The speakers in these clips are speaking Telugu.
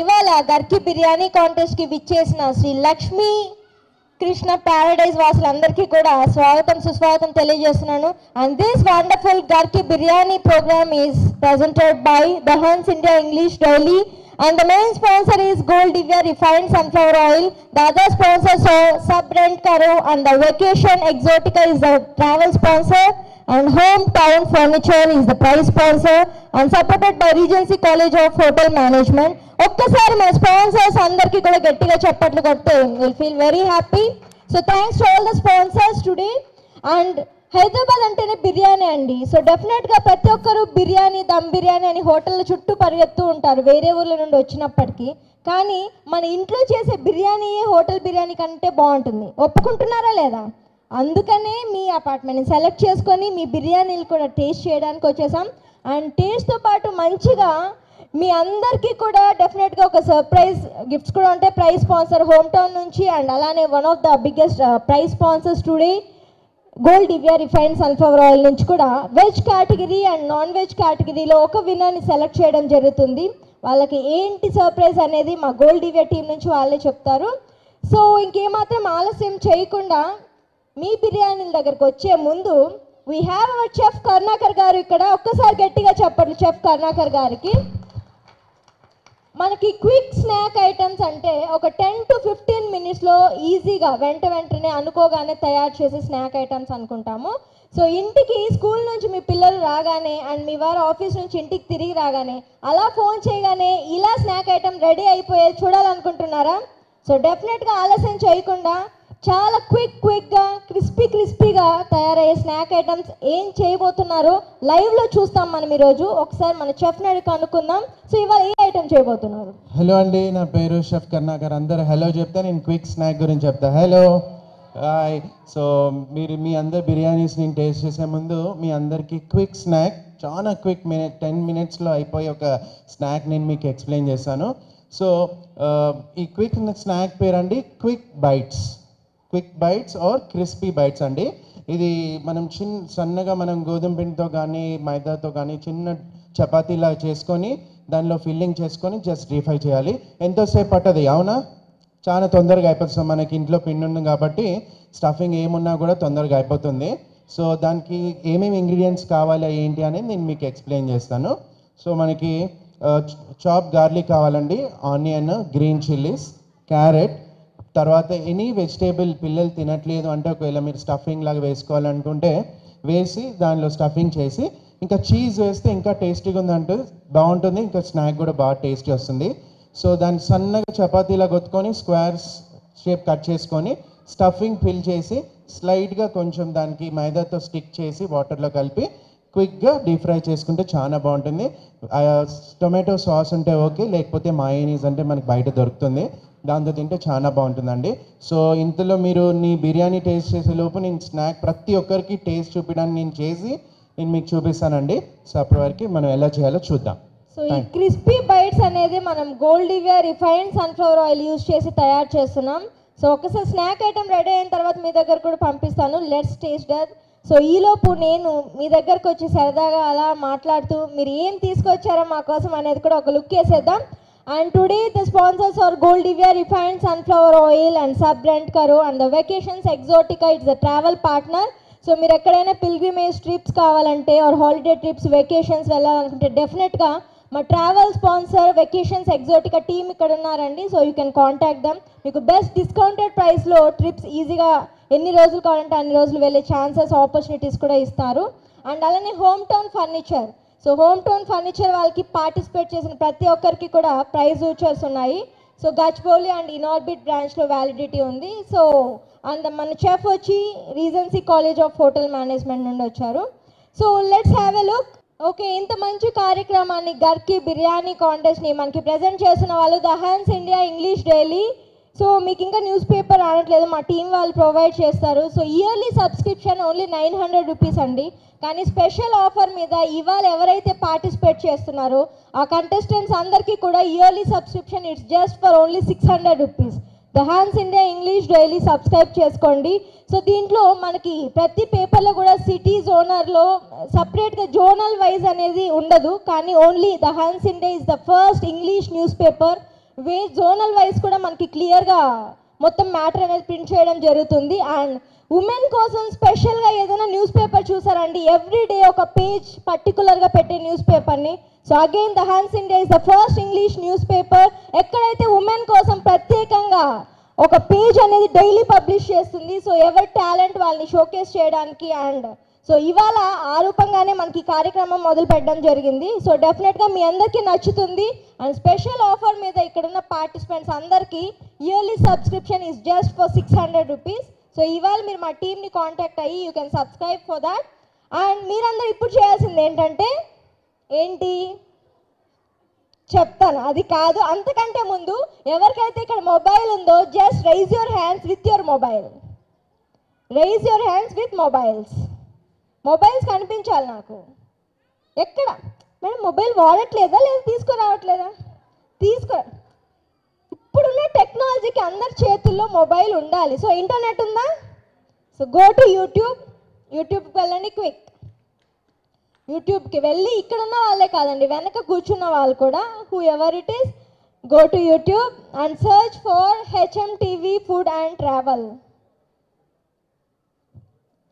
ఇవాళ గర్కి బిర్యానీ కాంటెస్ట్కి విచ్చేసిన శ్రీ లక్ష్మీ కృష్ణ ప్యారడైజ్ వాసులందరికీ కూడా స్వాగతం సుస్వాగతం తెలియజేస్తున్నాను. అండ్ దిస్ వండర్ఫుల్ గర్కి biryani program is presented by the Hans India English Daily, and the main sponsor is Gold Divya Refined Sunflower Oil. The other sponsors are Sub Rent Karo, and the Vacation Exotica is the travel sponsor, and Hometown Furniture is the prize sponsor, and supported by Regency College of Hotel Management. ఒక్కసారి మన స్పాన్సర్స్ అందరికీ కూడా గట్టిగా చప్పట్లు కొడితే will feel very happy. So thanks to all the sponsors today. And Hyderabad అంటేనే బిర్యానీ అండి. సో డెఫినెట్గా ప్రతి ఒక్కరు బిర్యానీ, దమ్ బిర్యానీ అని హోటళ్ళ చుట్టూ పరిగెత్తూ ఉంటారు వేరే ఊర్ల నుండి వచ్చినప్పటికీ. కానీ మన ఇంట్లో చేసే బిర్యానీయే హోటల్ బిర్యానీ కంటే బాగుంటుంది. ఒప్పుకుంటున్నారా లేదా? అందుకనే మీ అపార్ట్మెంట్ని సెలెక్ట్ చేసుకొని మీ బిర్యానీలు కూడా టేస్ట్ చేయడానికి వచ్చేసాం. అండ్ టేస్ట్తో పాటు మంచిగా మీ అందరికీ కూడా డెఫినెట్గా ఒక సర్ప్రైజ్ గిఫ్ట్స్ కూడా ఉంటాయి. ప్రైజ్ స్పాన్సర్ హోమ్ టౌన్ నుంచి, అండ్ అలానే one of the biggest prize sponsors today gold Divya refined sunflower oil నుంచి కూడా veg category and non veg కేటగిరీలో ఒక విన్నర్ని సెలెక్ట్ చేయడం జరుగుతుంది. వాళ్ళకి ఏంటి సర్ప్రైజ్ అనేది మా గోల్డ్ డివియా టీం నుంచి వాళ్ళే చెప్తారు. సో ఇంకేమాత్రం ఆలస్యం చేయకుండా మీ బిర్యానీల దగ్గరకు వచ్చే ముందు we have our chef Karunakar గారు ఇక్కడ. ఒక్కసారి గట్టిగా చెప్పండి చెఫ్ కరుణాకర్ గారికి. మనకి క్విక్ స్నాక్ ఐటమ్స్ అంటే ఒక 10 to 15 మినిట్స్లో ఈజీగా వెంటనే అనుకోగానే తయారు చేసే స్నాక్ ఐటమ్స్ అనుకుంటాము. సో ఇంటికి స్కూల్ నుంచి మీ పిల్లలు రాగానే అండ్ మీ వారు ఆఫీస్ నుంచి ఇంటికి తిరిగి రాగానే అలా ఫోన్ చేయగానే ఇలా స్నాక్ ఐటమ్ రెడీ అయిపోయేది చూడాలనుకుంటున్నారా? సో డెఫినెట్గా ఆలస్యం చేయకుండా చాలా క్విక్గా క్రిస్పీగా తయారయ్యే స్నాక్ ఐటమ్స్ ఏం చేయబోతున్నారో లైవ్లో చూస్తాం మనం ఈరోజు. ఒకసారి మన చెఫ్ని అడిగి కనుక్కుందాం. సో ఇవాళ ఏ ఐటమ్ చేయబోతున్నారు? హలో అండి, నా పేరు షెఫ్ కరుణాకర్. అందరు హలో చెప్తే నేను క్విక్ స్నాక్ గురించి చెప్తా. Hello hi. సో మీరు మీ అందరు బిర్యానీస్ నేను టేస్ట్ చేసే ముందు మీ అందరికీ క్విక్ స్నాక్, చాలా క్విక్ 10 మినిట్స్లో అయిపోయే ఒక స్నాక్ నేను మీకు ఎక్స్ప్లెయిన్ చేస్తాను. సో ఈ క్విక్ స్నాక్ పేరండి quick bites or crispy bites అండి. ఇది మనం సన్నగా మనం గోధుమ పిండితో కానీ మైదాతో కానీ చిన్న చపాతీలా చేసుకొని దానిలో ఫిల్లింగ్ చేసుకొని జస్ట్ డీప్ ఫ్రై చేయాలి. ఎంతోసేపు పట్టదు, అవునా? చాలా తొందరగా అయిపోతుంది. మనకి ఇంట్లో పిండి ఉంది కాబట్టి స్టఫింగ్ ఏమున్నా కూడా తొందరగా అయిపోతుంది. సో దానికి ఏమేమి ఇంగ్రీడియంట్స్ కావాలి ఏంటి అనేది నేను మీకు ఎక్స్ప్లెయిన్ చేస్తాను. సో మనకి చాప్ గార్లిక్ కావాలండి, ఆనియన్, గ్రీన్ చిల్లీస్, క్యారెట్, తర్వాత ఎనీ వెజిటేబుల్ పిల్లలు తినట్లేదు అంటే ఒకవేళ మీరు స్టఫింగ్ లాగా వేసుకోవాలనుకుంటే వేసి దానిలో స్టఫింగ్ చేసి ఇంకా చీజ్ వేస్తే ఇంకా టేస్టీగా ఉందంటే బాగుంటుంది. ఇంకా స్నాక్ కూడా బాగా టేస్టీ వస్తుంది. సో దాన్ని సన్నగా చపాతీలా కొట్టుకొని స్క్వేర్స్ షేప్ కట్ చేసుకొని స్టఫింగ్ ఫిల్ చేసి స్లైడ్గా కొంచెం దానికి మైదాతో స్టిక్ చేసి వాటర్లో కలిపి క్విక్గా డీప్ ఫ్రై చేసుకుంటే చాలా బాగుంటుంది. టొమాటో సాస్ ఉంటే ఓకే, లేకపోతే మయోనీస్ అంటే మనకి బయట దొరుకుతుంది, దాంతో తింటే చాలా బాగుంటుందండి. సో ఇంతలో మీరు నీ బిర్యానీ టేస్ట్ చేసే లోపు నేను స్నాక్ ప్రతి ఒక్కరికి టేస్ట్ చూపించడానికి నేను మీకు చూపిస్తానండి. సో అప్పటి వరకు మనం ఎలా చేయాలో చూద్దాం. సో ఈ క్రిస్పీ బైట్స్ అనేది మనం gold Divya refined sunflower oil use చేసి తయారు చేస్తున్నాం. సో ఒకసారి స్నాక్ ఐటమ్ రెడీ అయిన తర్వాత మీ దగ్గర కూడా పంపిస్తాను. Let's taste that. సో ఈలోపు నేను మీ దగ్గరకు వచ్చి సరదాగా అలా మాట్లాడుతూ మీరు ఏం తీసుకొచ్చారో మా కోసం అనేది కూడా ఒక లుక్ వేసేద్దాం. And today the sponsors are Gold Divya Refined Sunflower Oil and Sub Rent Karo, and the Vacations Exotica, it's a travel partner. So మీరు ఎక్కడైనా పిల్గ్రిమేజ్ ట్రిప్స్ కావాలంటే ఆర్ హాలిడే ట్రిప్స్ వెకేషన్స్ వెళ్ళాలనుకుంటే డెఫినెట్గా మా travel sponsor vacations exotica team ఇక్కడ ఉన్నారండి. So you can contact them. మీకు బెస్ట్ డిస్కౌంటెడ్ ప్రైస్లో ట్రిప్స్ ఈజీగా ఎన్ని రోజులు కావాలంటే అన్ని రోజులు వెళ్ళే ఛాన్సెస్ ఆపర్చునిటీస్ కూడా ఇస్తారు. అండ్ అలానే home town furniture. So home town furniture వాళ్ళకి పార్టిసిపేట్ చేసిన ప్రతి ఒక్కరికి కూడా ప్రైజ్ వూచర్స్ ఉన్నాయి. సో గచ్చిబౌలి అండ్ ఇనార్బిట్ బ్రాంచ్లో వ్యాలిడిటీ ఉంది. సో మన చెఫ్ వచ్చి regency college of hotel management నుండి వచ్చారు. So let's have a look. Okay, ఇంత మంచి కార్యక్రమాన్ని గర్కి బిర్యానీ కాంటెస్ట్ని మనకి ప్రజెంట్ చేస్తున్న వాళ్ళు the Hans India English daily. So మీకు ఇంకా న్యూస్ పేపర్ రావట్లేదు, మా టీం వాళ్ళు ప్రొవైడ్ చేస్తారు. So yearly subscription only 900 rupees అండి. కానీ స్పెషల్ ఆఫర్ మీద ఇవాళ ఎవరైతే పార్టిసిపేట్ చేస్తున్నారో ఆ కంటెస్టెంట్స్ అందరికీ కూడా yearly subscription it's just for only 600 rupees. The Hans India English daily subscribe చేసుకోండి. సో దీంట్లో మనకి ప్రతి పేపర్లో కూడా సిటీ జోనర్లో సపరేట్గా జోనల్ వైజ్ అనేది ఉండదు, కానీ only the Hans India is the first English newspaper zonal wise కూడా మనకి క్లియర్గా మొత్తం మ్యాటర్ అనేది ప్రింట్ చేయడం జరుగుతుంది. అండ్ ఉమెన్ కోసం స్పెషల్గా ఏదైనా న్యూస్ పేపర్ చూసారండి, ఎవ్రీడే ఒక పేజ్ పర్టికులర్గా పెట్టే న్యూస్ పేపర్ని. So again the hands India is the first English news paper ఎక్కడైతే ఉమెన్ కోసం ప్రత్యేకంగా ఒక పేజ్ అనేది డైలీ పబ్లిష్ చేస్తుంది. సో ఎవరి టాలెంట్ వాళ్ళని షోకేస్ చేయడానికి. అండ్ సో ఇవాళ ఆ రూపంగానే మనకి కార్యక్రమం మొదలు పెట్టడం జరిగింది. సో డెఫినెట్గా మీ అందరికీ నచ్చుతుంది. అండ్ స్పెషల్ ఆఫర్ మీద ఇక్కడున్న పార్టిసిపెంట్స్ అందరికీ yearly subscription is just for 600 rupees. So ఇవాళ మీరు మా టీమ్ని కాంటాక్ట్ అయ్యి you can subscribe for that. And మీరందరూ ఇప్పుడు చేయాల్సింది ఏంటి చెప్తాను, అది కాదు. అంతకంటే ముందు ఎవరికైతే ఇక్కడ మొబైల్ ఉందో just rise your hands with your mobile. Rise your hands with mobiles కనిపించాలి నాకు. ఎక్కడ మేడం మొబైల్ వాడట్లేదా లేదా తీసుకురావట్లేదా? ఇప్పుడున్న టెక్నాలజీకి అందరి చేతుల్లో మొబైల్ ఉండాలి. సో ఇంటర్నెట్ ఉందా? సో గో టు యూట్యూబ్కి వెళ్ళండి. క్విక్ యూట్యూబ్కి వెళ్ళి ఇక్కడ ఉన్న వాళ్ళే కాదండి, వెనక కూర్చున్న వాళ్ళు కూడా, whoever it is, go to YouTube and search for HMTV food and travel.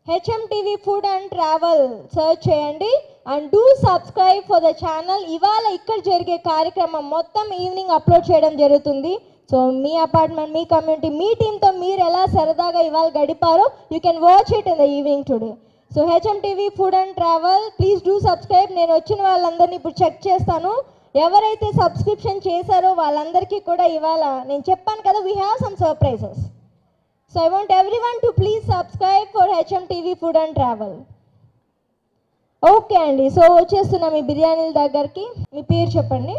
HMTV food and travel search చేయండి and do subscribe for the channel. ఇవాళ ఇక్కడ జరిగే కార్యక్రమం మొత్తం ఈవినింగ్ అప్లోడ్ చేయడం జరుగుతుంది. సో మీ అపార్ట్మెంట్, మీ కమ్యూనిటీ, మీ టీంతో మీరు ఎలా సరదాగా ఇవాళ గడిపారో you can watch it in the evening today. So HMTV food and travel please do subscribe. నేను వచ్చిన వాళ్ళందరినీ ఇప్పుడు చెక్ చేస్తాను. ఎవరైతే సబ్స్క్రిప్షన్ చేశారో వాళ్ళందరికీ కూడా ఇవాళ నేను చెప్పాను కదా, we have some surprises. So I want everyone to please subscribe for HMTV food and travel. Okay అండి, సో వచ్చేస్తున్నా మీ బిర్యానీల దగ్గరికి. మీ పేరు చెప్పండి.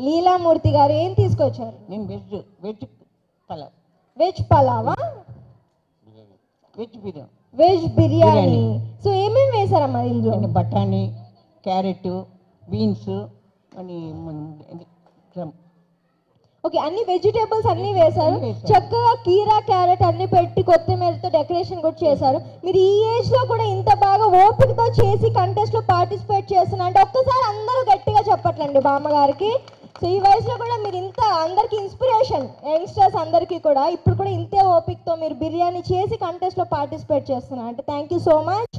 లీలామూర్తి గారు ఏం తీసుకొచ్చారు? నేను వెజ్ పలావ్. వెజ్ పలావా? Veg biryani. Veg biryani. So ఏమేమి వేసారమ్మా ఇందులో? బఠానీ, క్యారెట్, బీన్స్ అని. ఓకే, అన్ని వెజిటేబుల్స్ అన్ని వేశారు. చక్కగా కీరా, క్యారెట్ అన్ని పెట్టి కొత్తిమీరతో డెకరేషన్ కూడా చేశారు. మీరు ఈ ఏజ్ లో కూడా ఇంత బాగా ఓపికతో చేసి కంటెస్ట్ లో పార్టిసిపేట్ చేస్తున్నా అంటే ఒక్కసారి అందరూ గట్టిగా చెప్పట్లండి బామ్మగారికి. సో ఈ వయసులో కూడా మీరు ఇంత అందరికి ఇన్స్పిరేషన్, యంగ్స్టర్స్ అందరికీ కూడా ఇప్పుడు కూడా ఇంతే ఓపికతో మీరు బిర్యానీ చేసి కంటెస్ట్ లో పార్టిసిపేట్ చేస్తున్నా అంటే thank you so much.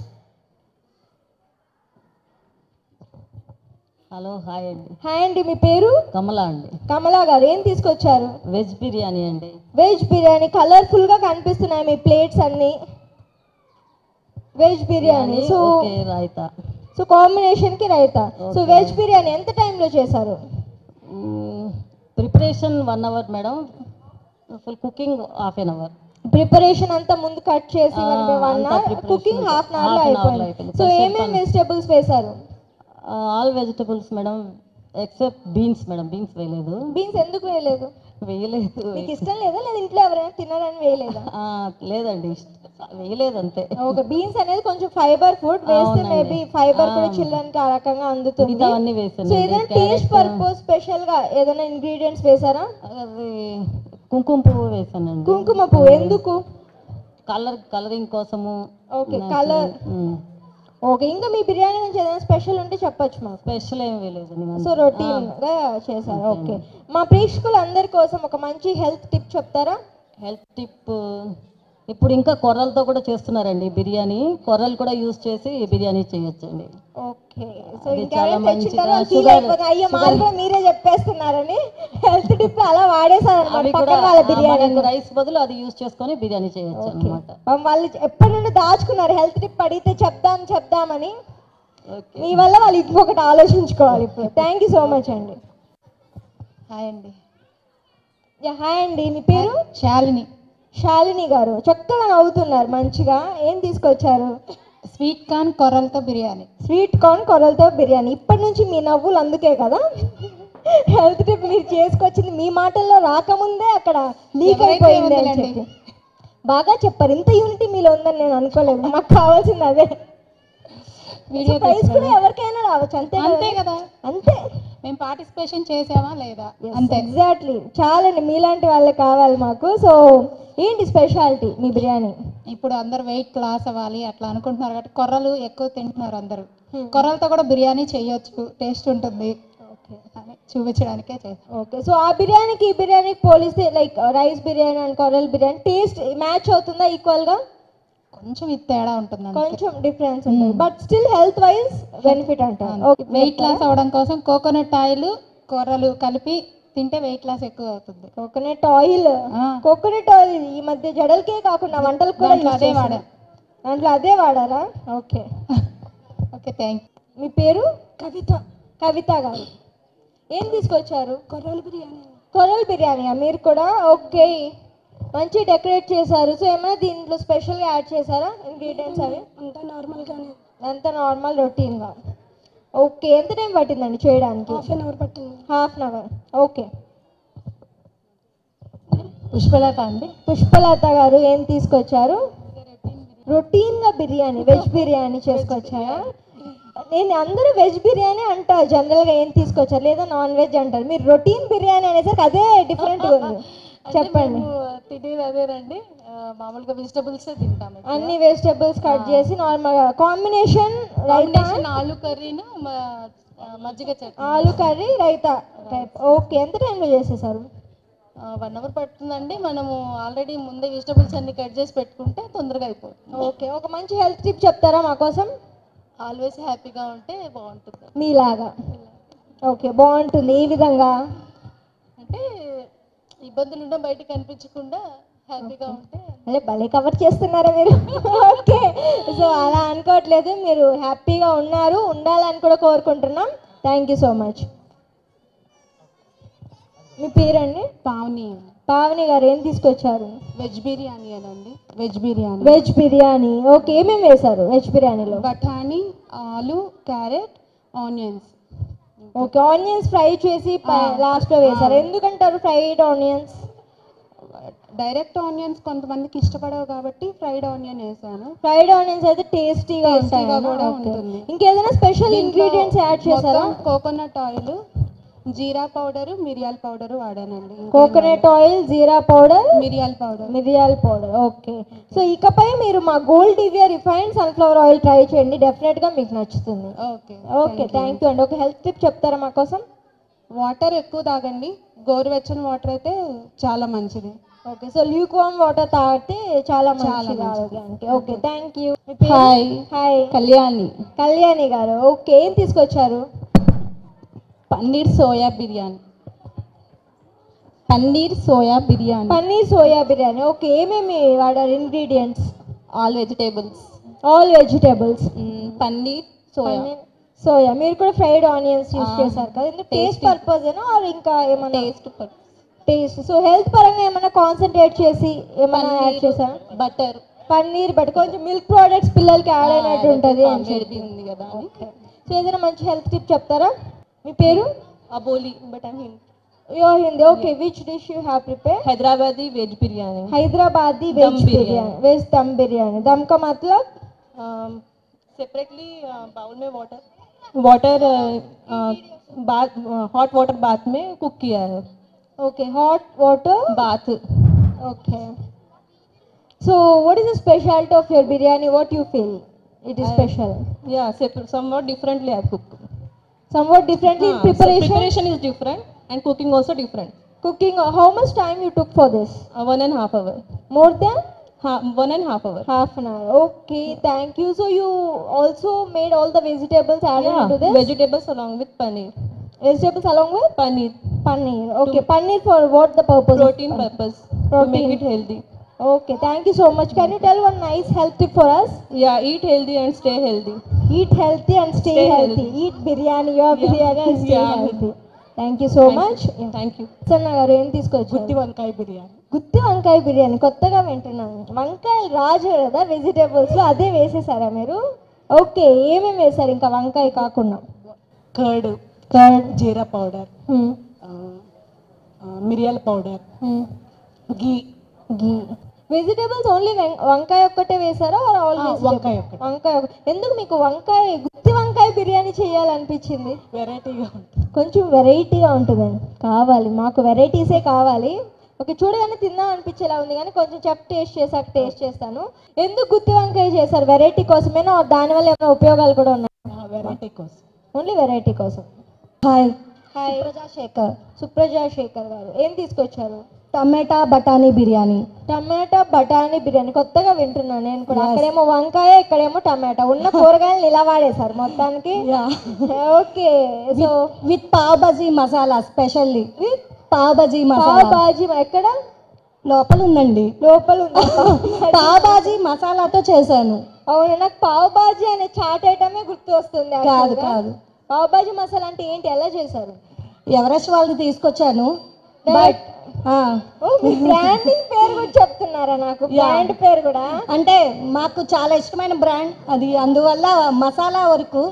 Hello, hi అండి. హాయ్ అండి, మీ పేరు? కమలా అండి. కమలా గారు ఏం తీసుకొచ్చారు? వెజ్ బిర్యానీ అండి. వెజ్ బిర్యానీ. కలర్ఫుల్ గా కనిపిస్తున్నాయి మీ ప్లేట్స్ అన్ని. Veg biryani. So raita. So combination కి రైతా. సో వెజ్ బిర్యానీ ఎంత టైంలో చేశారు? Preparation 1 hour madam, full cooking half an hour. Preparation అంతా ముందు కట్ చేసి 1 hour, cooking half an hour లో అయిపోయింది. సో ఏమేమి వెజిటేబుల్స్ వేశారు? All vegetables madam except beans madam. Beans వేయలేదు. బీన్స్ ఎందుకు వేయలేదు? మీకు ఇష్టం లేదా లేదా ఇంట్లో ఎవరైనా తినాలని వేయలేదా? లేదండి, వేయలేదు అంతే. ఓకే, బీన్స్ అనేది కొంచెం ఫైబర్ ఫుడ్, వేస్తే మేబీ ఫైబర్ కూడా చిల్డ్రన్కి ఆ రకంగా అందుతుంది. అవన్నీ వేసాను. సో ఏదైనా టేస్ట్ పర్పస్ స్పెషల్ గా ఏదైనా ఇంగ్రీడియంట్స్ వేసారా? అది కుంకుమ పువ్వు వేసానండి. కుంకుమ పువ్వు ఎందుకు? కలరింగ్ కోసము. Okay, colour. ఓకే, ఇంకా మీ బిర్యానీ నుంచి ఏదైనా స్పెషల్ ఉంటే చెప్పొచ్చు మాకు. స్పెషల్ ఏం వేయలేదు. సో రొటీన్ గా చేశారు. ఓకే, మా ప్రేక్షకులందరి కోసం ఒక మంచి హెల్త్ టిప్ చెప్తారా? హెల్త్ టిప్, ఇప్పుడు ఇంకా కొర్రలతో కూడా చేస్తున్నారండి బిర్యానీ. కొర్రలు కూడా యూజ్ చేసి బిర్యానీ చేయొచ్చండి. ఓకే, సో చాలా మంచిగా అయ్యో మాకు కూడా మీరే చెప్పేస్తున్నారని హెల్త్ టిప్ అలా వాడేసారన్నమాట పక్కన వాళ్ళ బిర్యానీ. రైస్ బదులు అది యూజ్ చేసుకొని బిర్యానీ చేయొచ్చు అన్నమాట. వాళ్ళు ఎప్పటి నుండి దాచుకున్నారు హెల్త్ టిప్ అడిగితే చెప్దామని. మీ వల్ల వాళ్ళు ఇంకొకటి ఆలోచించుకోవాలి ఇప్పుడు. థ్యాంక్ యూ సో మచ్ అండి. హాయ్ అండి. హాయ్ అండి, మీ పేరు? శాలిని గారు చక్కగా నవ్వుతున్నారు మంచిగా. ఏం తీసుకొచ్చారు? స్వీట్ కార్న్ కొర్రలతో బిర్యానీ. స్వీట్ కార్న్ కొర్రలతో బిర్యానీ. ఇప్పటి నుంచి మీ నవ్వులు అందుకే కదా హెల్త్ టిప్ మీరు చేసుకొచ్చింది మీ మాటల్లో రాకముందే అక్కడ లీక్ అయిపోయింది అని చెప్పి బాగా చెప్పారు. ఇంత యూనిటీ మీలో ఉందని నేను అనుకోలేదు. మాకు కావాల్సింది అదే. ప్రైజ్ కూడా ఎవరికైనా రావచ్చు, అంతే కదా? అంతే. మేము పార్టిసిపేషన్ చేసామా లేదా అంతే. ఎగ్జాక్ట్లీ, చాలండి మీలాంటి వాళ్ళే కావాలి మాకు. సో ఏంటి స్పెషాలిటీ మీ బిర్యానీ? ఇప్పుడు అందరు వెయిట్ లాస్ అవ్వాలి అట్లా అనుకుంటున్నారు కాబట్టి కొర్రలు ఎక్కువ తింటున్నారు అందరూ. కొర్రలతో కూడా బిర్యానీ చేయొచ్చు, టేస్ట్ ఉంటుంది. ఓకే అని చూపించడానికే చేసాం. ఓకే. సో ఆ బిర్యానీకి ఈ బిర్యానీకి పోలిస్తే like rice biryani and coral biryani taste match అవుతుందా ఈక్వల్గా? కొంచెం ఇది తేడా ఉంటుంది. కొంచెం డిఫరెన్స్ ఉంటుంది, but still health wise benefit అంటారు. వెయిట్ లాస్ అవడం కోసం కోకోనట్ ఆయిల్ కొర్రలు కలిపి తింటే వెయిట్ లాస్ ఎక్కువ అవుతుంది. కోకోనట్ ఆయిల్ ఈ మధ్య జడలకే కాకుండా వంటలకు కూడా దాంట్లో అదే వాడా. దాంట్లో అదే వాడారా? ఓకే. Okay, thank you. మీ పేరు? కవిత గారు. ఏం తీసుకొచ్చారు? కొర్రల్ బిర్యానీ మీరు కూడా? ఓకే, మంచి డెకరేట్ చేశారు. సో ఏమైనా దీంట్లో స్పెషల్గా యాడ్ చేశారా ఇంగ్రీడియంట్స్? అవి అంతా నార్మల్ రొటీన్గా. ఓకే. ఎంత టైం పట్టిందండి చేయడానికి? హాఫ్ అన్ అవర్ పట్టింది. Half an hour. Okay. Pushpalatha అండి. పుష్పలత గారు ఏం తీసుకొచ్చారు? రొటీన్గా బిర్యానీ, వెజ్ బిర్యానీ చేసుకొచ్చారా? నేను అందరూ వెజ్ బిర్యానీ అంటారు జనరల్గా, ఏం తీసుకొచ్చారు లేదా నాన్ వెజ్ అంటారు. మీరు రొటీన్ బిర్యానీ అనేసరికి అదే డిఫరెంట్గా ఉంది. చెప్పండి. తినేది అదేనండి, మామూలుగా వెజిటబుల్స్ తింటాము. అన్ని వెజిటబుల్స్ కట్ చేసి నార్మల్ కాంబినేషన్ రైతా, ఆలు కర్రీను మజ్జిగ చట్నీ. ఆలు కర్రీ రైతా టైప్. ఓకే. ఎంత టైంలో చేసేసారు? 1 అవర్ పడుతుందండి. మనము ఆల్రెడీ ముందే వెజిటబుల్స్ అన్ని కట్ చేసి పెట్టుకుంటే తొందరగా అయిపోతుంది. ఓకే. ఒక మంచి హెల్త్ టిప్ చెప్తారా మా కోసం? ఆల్వేస్ హ్యాపీగా ఉంటే బాగుంటుంది. మీలాగా. ఓకే, బాగుంటుంది. ఈ విధంగా అంటే ఇబ్బందులు ఉండడం, బయటకు కనిపించకుండా హ్యాపీగా ఉంటే. అదే భలే కవర్ చేస్తున్నారా మీరు. ఓకే. సో అలా అనుకోవట్లేదు, మీరు హ్యాపీగా ఉన్నారు, ఉండాలని కూడా కోరుకుంటున్నాం. Thank you so much. మీ పేరండి? పావని. పావని గారు ఏం తీసుకొచ్చారు? వెజ్ బిర్యానీ అనండి. Veg biryani. Veg biryani. Okay. ఏమేమి వేశారు వెజ్ బిర్యానీలో? బఠానీ, ఆలు, carrot, onions. Okay. Onions fry చేసి లాస్ట్లో వేశారు. ఎందుకంటారు ఫ్రైడ్ ఆనియన్స్? డైరెక్ట్ ఆనియన్స్ కొంతమందికి ఇష్టపడవు కాబట్టి ఫ్రైడ్ ఆనియన్ వేసాను. ఫ్రైడ్ ఆనియన్స్ అయితే టేస్టీగా ఉంటాయి కూడా ఉంటుంది. ఇంకేదైనా స్పెషల్ ఇంగ్రీడియంట్స్ యాడ్ చేశారా? కోకోనట్ ఆయిల్, జీరా పౌడర్, మిరియాల పౌడర్ వాడానండి. కోకోనట్ ఆయిల్, జీరా పౌడర్, మిరియాల పౌడర్. ఓకే. సో ఇకపై మీరు మా gold డివియర్ refined sunflower oil try చేయండి, డెఫినెట్గా మీకు నచ్చుతుంది. ఓకే, థ్యాంక్ యూ అండి. ఒక హెల్త్ టిప్ చెప్తారా మా కోసం? వాటర్ ఎక్కువ తాగండి. గోరువెచ్చని వాటర్ అయితే చాలా మంచిది. Okay. So Luke warm water తాగితే చాలా మంచిది ఆరోగ్యానికి. Okay, thank you. Hi. Kalyani గారు. ఓకే. ఏం తీసుకొచ్చారు? Paneer soya biryani. Paneer soya biryani. Okay. ఏమేమి వాడారు ingredients? All vegetables. Paneer soya. మీరు కూడా ఫ్రైడ్ ఆనియన్స్ యూస్ చేశారు కదా, ఎందుకు టేస్ట్ పర్పస్ ఏనా ఆర్ ఇంకా ఏమన్నా? టేస్ట్. సో హెల్త్ పరంగా ఏమైనా కాన్సన్ట్రేట్ చేసి ఏమైనా యాడ్ చేశారా? పన్నీర్ బటర్, కొంచెం మిల్క్ ప్రోడక్ట్స్ పిల్లలకి యాడ్ అయినట్టు ఉంటుంది అని చెప్పి ఉంది కదా. సో ఏదైనా మంచి హెల్త్ టిప్ చెప్తారా? మీ పేరు? Aboli, but I mean You're Hindi. Okay, which dish you have prepared? Hyderabadi veg biryani. Hyderabadi veg biryani. Veg dum biryani. Dum का मतलब? सेपरेटली बाउल में हॉट वाटर बाथ में कुक किया है. Okay, hot water bath. Okay. So what is the specialty of your biryani? What you feel it is special? Yeah, somewhat differently I cook. Somewhat differently in preparation? So preparation is different and cooking also different. Cooking, how much time you took for this? 1.5 hours. More than? 1.5 hours. Half an hour. Okay, thank you. So you also made all the vegetables added into this? Vegetables along with paneer. Vegetables along with? Paneer. Okay, paneer for what the purpose? Protein purpose. To make it healthy. Okay, thank you so much. Can you tell one nice health tip for us? Yeah, eat healthy and stay healthy. Eat healthy and stay healthy. Eat biryani, your biryani and stay healthy. Thank you so much. Thank you. సన్న గారు ఏం తీసుకొచ్చారు? గుత్తి వంకాయ బిర్యానీ. కొత్తగా వింటున్నాను. వంకాయలు రాజు కదా వెజిటేబుల్స్లో, అదే వేసేసారా మీరు? ఓకే. ఏమేమి వేసారు ఇంకా వంకాయ కాకుండా? కర్డ్, జీరా పౌడర్, మిరియాల పౌడర్, ఘీ. వెజిటేబుల్స్ ఓన్లీ వంకాయ ఒక్కటే వేసారా? వంకాయ. ఎందుకు మీకు గుత్తి వంకాయ బిర్యానీ చేయాలనిపించింది? వెరైటీగా ఉంటుంది. కొంచెం వెరైటీగా ఉంటుందండి. కావాలి, మాకు వెరైటీసే కావాలి. ఓకే, చూడగానే తిందాం అనిపించేలా ఉంది, కానీ కొంచెం టేస్ట్ చేస్తాను. ఎందుకు గుత్తి వంకాయ చేశారు? వెరైటీ కోసమేనా, దానివల్ల ఏమైనా ఉపయోగాలు కూడా ఉన్నాయి? వెరైటీ కోసం. ఓన్లీ వెరైటీ కోసం. హాయ్. హాయ్ సుప్రజా శేఖర్ గారు ఏం తీసుకొచ్చారు? టమాటా బఠానీ బిర్యానీ. టమాటా బఠానీ బిర్యానీ కొత్తగా వింటున్నాను నేను కూడా. అక్కడేమో వంకాయ, ఇక్కడేమో టమాటా, ఉన్న కూరగాయలు ఇలా వాడేశారు మొత్తానికి. Okay, so with pav bhaji masala, specially with pav bhaji masala. Bhaji ఎక్కడ? లోపల ఉందండి. లోపల ఉంది. పావ్ బాజీ మసాలాతో చేశాను. అవును, నాకు పావ్ బాజీ అనే చాట్ ఐటమే గుర్తు వస్తుంది. కాదు కాదు, పావ్ బాజీ మసాలా అంటే ఏంటి, ఎలా చేశారు? ఎవరెస్ట్ వాళ్ళది తీసుకొచ్చాను. బట్ బ్రాండింగ్ పేరు కూడా చెప్తున్నారా నాకు? బ్రాండ్ పేరు కూడా అంటే మాకు చాలా ఇష్టమైన బ్రాండ్ అది, అందువల్ల మసాలా వరకు.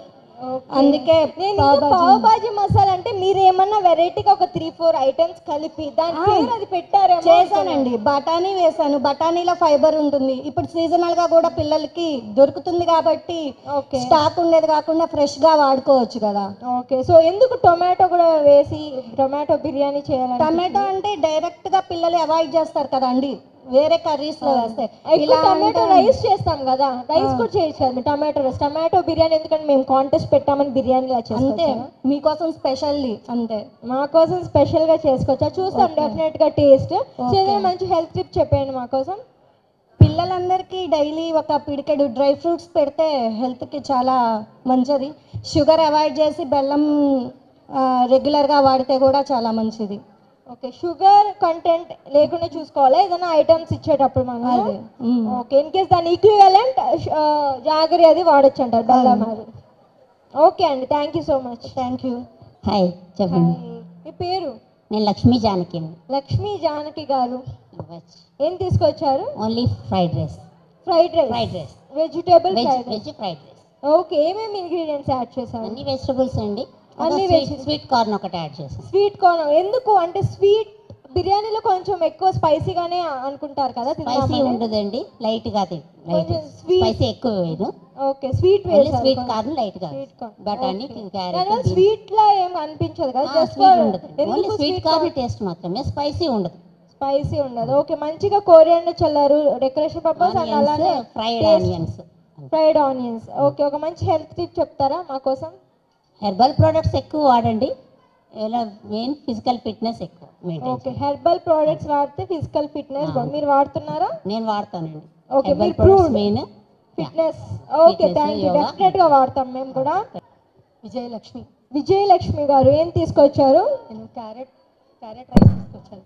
అందుకే నేను పావ్ బాజీ మసాలా అంటే మీరు ఏమన్నా వెరైటీగా ఒక 3-4 ఐటమ్స్ కలిపి దాని పేరు అది పెట్టారు. చేశానండి, బఠానీ వేసాను. బఠానీలో ఫైబర్ ఉంటుంది. ఇప్పుడు సీజనల్ గా కూడా పిల్లలకి దొరుకుతుంది కాబట్టి స్టాక్ ఉండేది కాకుండా ఫ్రెష్ గా వాడుకోవచ్చు కదా. ఓకే, సో ఎందుకు టొమాటో కూడా వేసి టొమాటో బిర్యానీ చేయాలి? టమాటో అంటే డైరెక్ట్ గా పిల్లలు అవాయిడ్ చేస్తారు కదండి, వేరే కర్రీస్ లో వేస్తే. ఇలా టమాటో రైస్ చేస్తాం కదా, రైస్ కూడా చేయొచ్చు. టమాటో రైస్, టమాటో బిర్యానీ ఎందుకంటే మేము కాంటెస్ట్ పెట్టామని బిర్యానీ ఇలా అంతే, మీకోసం స్పెషల్లీ. అంతే, మా కోసం స్పెషల్ గా చేసుకోవచ్చా? చూస్తాం డెఫినెట్ గా టేస్ట్. సో మంచి హెల్త్ టిప్ చెప్పండి మా కోసం. పిల్లలందరికీ డైలీ ఒక పిడికెడు డ్రై ఫ్రూట్స్ పెడితే హెల్త్కి చాలా మంచిది. షుగర్ అవాయిడ్ చేసి బెల్లం రెగ్యులర్గా వాడితే కూడా చాలా మంచిది. ఓకే, షుగర్ కంటెంట్ లేకుండా చూసుకోవాలి ఏదైనా ఐటమ్స్ ఇచ్చేటప్పుడు మనం. ఓకే, ఇన్ కేస్ దాని ఈక్వివలెంట్ జాగరి అది వాడచ్చు అంటారు, బెల్లం అది. ఓకే అండి, thank you so much. Thank you. Hi, చెప్పండి. మీ పేరు? నేను లక్ష్మీ జానకి అండి. లక్ష్మీ జానకి గారు ఏం తీసుకొచ్చారు? Only fried rice. Fried rice, fried rice, vegetable veg fried rice. Okay, ఏమేమి ఇంగ్రీడియంట్స్ యాడ్ చేశారు? అన్ని వెజిటబుల్స్ అండి. అన్ని స్వీట్ కార్న్ ఒకటి యాడ్ చేశాను. స్వీట్ కార్న్ ఎందుకు అంటే స్వీట్ బిర్యానీలో కొంచెం ఎక్కువ స్పైసీగానే అనుకుంటారు కదా. స్పైసీ ఉండదండి, లైట్ గా కొంచెం స్పైసీ ఎక్కువ వేయను. Okay, sweet sweet corn light గా, బఠానీ, క్యారెట్. స్వీట్ లా ఏం అనిపించదు కదా, just only sweet corn taste మాత్రమే, స్పైసీ ఉండదు. స్పైసీ ఉండదు. ఓకే, మంచిగా కోరియాండర్ చల్లారు డెకరేషన్ పర్పస్ అండ్ అలానే fried onions. Fried onions. Okay, ఒక మంచి హెల్త్ టిప్ చెప్తారా మా కోసం? హెర్బల్ ప్రోడక్ట్స్ ఎక్కువ వాడండి, ఇలా మెయిన్ ఫిజికల్ ఫిట్నెస్ ఎక్కువ మెయింటైన్. ఓకే, హెర్బల్ ప్రోడక్ట్స్ వాడితే ఫిజికల్ ఫిట్నెస్. మీరు వాడుతున్నారా? నేను వాడతానండి. Okay, herbal products main fitness. Okay, thank you. Definite గా వాడతాం మేము కూడా. విజయలక్ష్మి. విజయలక్ష్మి గారు ఏం తీసుకొచ్చారు? నేను క్యారెట్ రైస్ తీసుకొచ్చాను.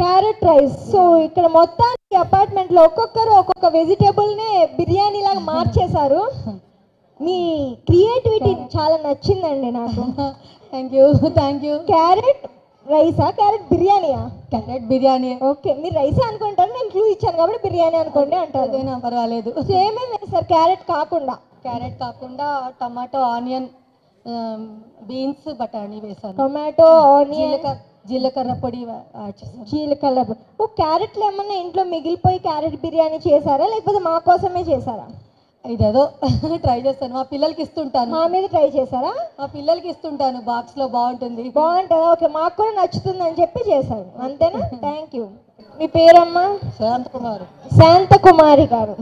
Carrot rice. సో ఇక్కడ మొత్తానికి అపార్ట్మెంట్ లో ఒక్కొక్కరు ఒక్కొక్క వెజిటేబుల్ నే బిర్యానీ లాగా మార్చేశారు. మీ క్రియేటివిటీ చాలా నచ్చిందండి నాకు. Thank you. క్యారెట్ రైసా, క్యారెట్ బిర్యానీయా? క్యారెట్ బిర్యానీ. ఓకే, మీరు రైసే అనుకుంటారు, నేను క్లూ ఇచ్చాను కాబట్టి బిర్యానీ అనుకోండి అంటారు. అదేనా, పర్వాలేదు. సేమే వేస్తారు క్యారెట్ కాకుండా. టమాటో, ఆనియన్, బీన్స్, బఠానీ వేసాను. టొమాటో, ఆనియన్, జీలకర్ర పొడి యాడ్ చేసాను. జీలకర్ర. ఓ, క్యారెట్లు ఏమన్నా ఇంట్లో మిగిలిపోయి క్యారెట్ బిర్యానీ చేశారా లేకపోతే మా కోసమే చేశారా? ఇదేదో ట్రై చేస్తాను, మా పిల్లలకి ఇస్తుంటాను. మా మీద ట్రై చేశారా? మా పిల్లలకి ఇస్తుంటాను, బాక్స్ లో బాగుంటుంది. ఓకే, మాకు కూడా నచ్చుతుంది అని చెప్పి చేశారు, అంతేనా? Thank you. మీ పేరమ్మా? శాంతకుమారి గారు.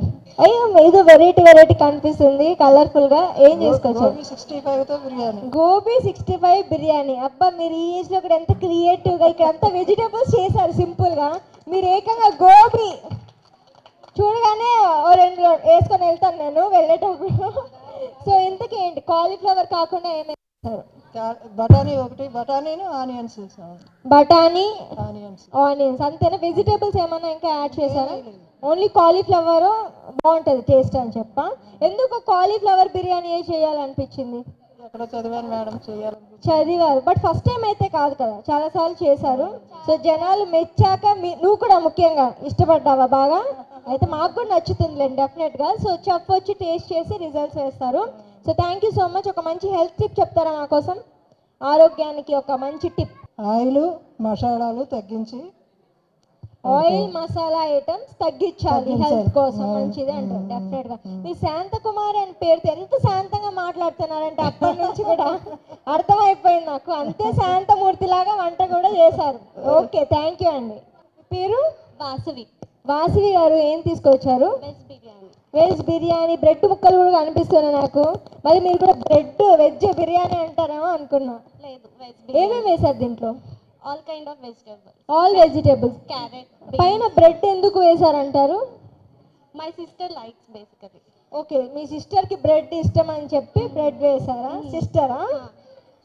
అయ్యో, ఏదో వెరైటీ కనిపిస్తుంది కలర్ఫుల్ గా. ఏం చేసుకోవచ్చు? గోబీ 65 బిర్యానీ. అబ్బా, మీరు ఈ ఏజ్ లో ఇక్కడ ఎంత క్రియేటివ్ గా ఇక్కడ అంతా వెజిటేబుల్స్ చేశారు సింపుల్ గా. మీరు ఏకంగా గోబీ చూడగానే 2 వేసుకొని వెళ్తాను నేను వెళ్ళేటప్పుడు. సో ఇంతకీ ఏంటి, కాలీఫ్లవర్ కాకుండా ఏమేమి చేస్తారు? బఠానీను ఆనియన్స్. బఠానీ, ఆనియన్స్ అంతేనా? వెజిటేబుల్స్ ఏమైనా ఇంకా యాడ్ చేశారా? ఓన్లీ కాలీఫ్లవర్ బాగుంటుంది టేస్ట్ అని చెప్పా. ఎందుకు కాలీఫ్లవర్ బిర్యానీ చేయాలనిపించింది? చదివాను మేడం, చదివారు, బట్ ఫస్ట్ టైం అయితే కాదు కదా, చాలా సార్లు చేశారు. సో జనాలు మెచ్చాక నువ్వు కూడా ముఖ్యంగా ఇష్టపడ్డావా బాగా? అయితే మాకు కూడా నచ్చుతుందిలేండి డెఫినెట్ గా. సో చెఫ్ వచ్చి టేస్ట్ చేసి రిజల్ట్స్ వేస్తారు. So thank you so much. ఒక మంచి హెల్త్ టిప్ చెప్తారా మా కోసం? ఆరోగ్యానికి ఒక మంచి టిప్. ఆయిల్ మసాలాలు తగ్గించి, ఆయిల్ మసాలా ఐటమ్స్ తగ్గించాలి, హెల్త్ కోసం మంచిది అంటారు డెఫినెట్ గా. మీ శాంతకుమారి అని పేరుతో ఎంత శాంతంగా మాట్లాడుతున్నారంటే అప్పటి నుంచి కూడా అర్థమైపోయింది నాకు. అంతే శాంతమూర్తి లాగా వంట కూడా చేశారు. ఓకే, థ్యాంక్ యూ అండి. పేరు? వాసవి. వాసవి గారు ఏం తీసుకొచ్చారు? వెజ్ బిర్యానీ, బ్రెడ్ ముక్కలు కూడా కనిపిస్తున్నాయి నాకు. మరి మీరు కూడా వెజ్ బిర్యానీ అంటారేమో అనుకున్నా. లేదు, వెజ్ ఏమేమి వేశారు దీంట్లో? All kind of vegetables. All vegetables. Carrot. పైన బ్రెడ్ ఎందుకు వేశారంటారు? My sister likes basically. Okay, మీ సిస్టర్కి బ్రెడ్ ఇష్టం అని చెప్పి బ్రెడ్ వేశారా? సిస్టరా?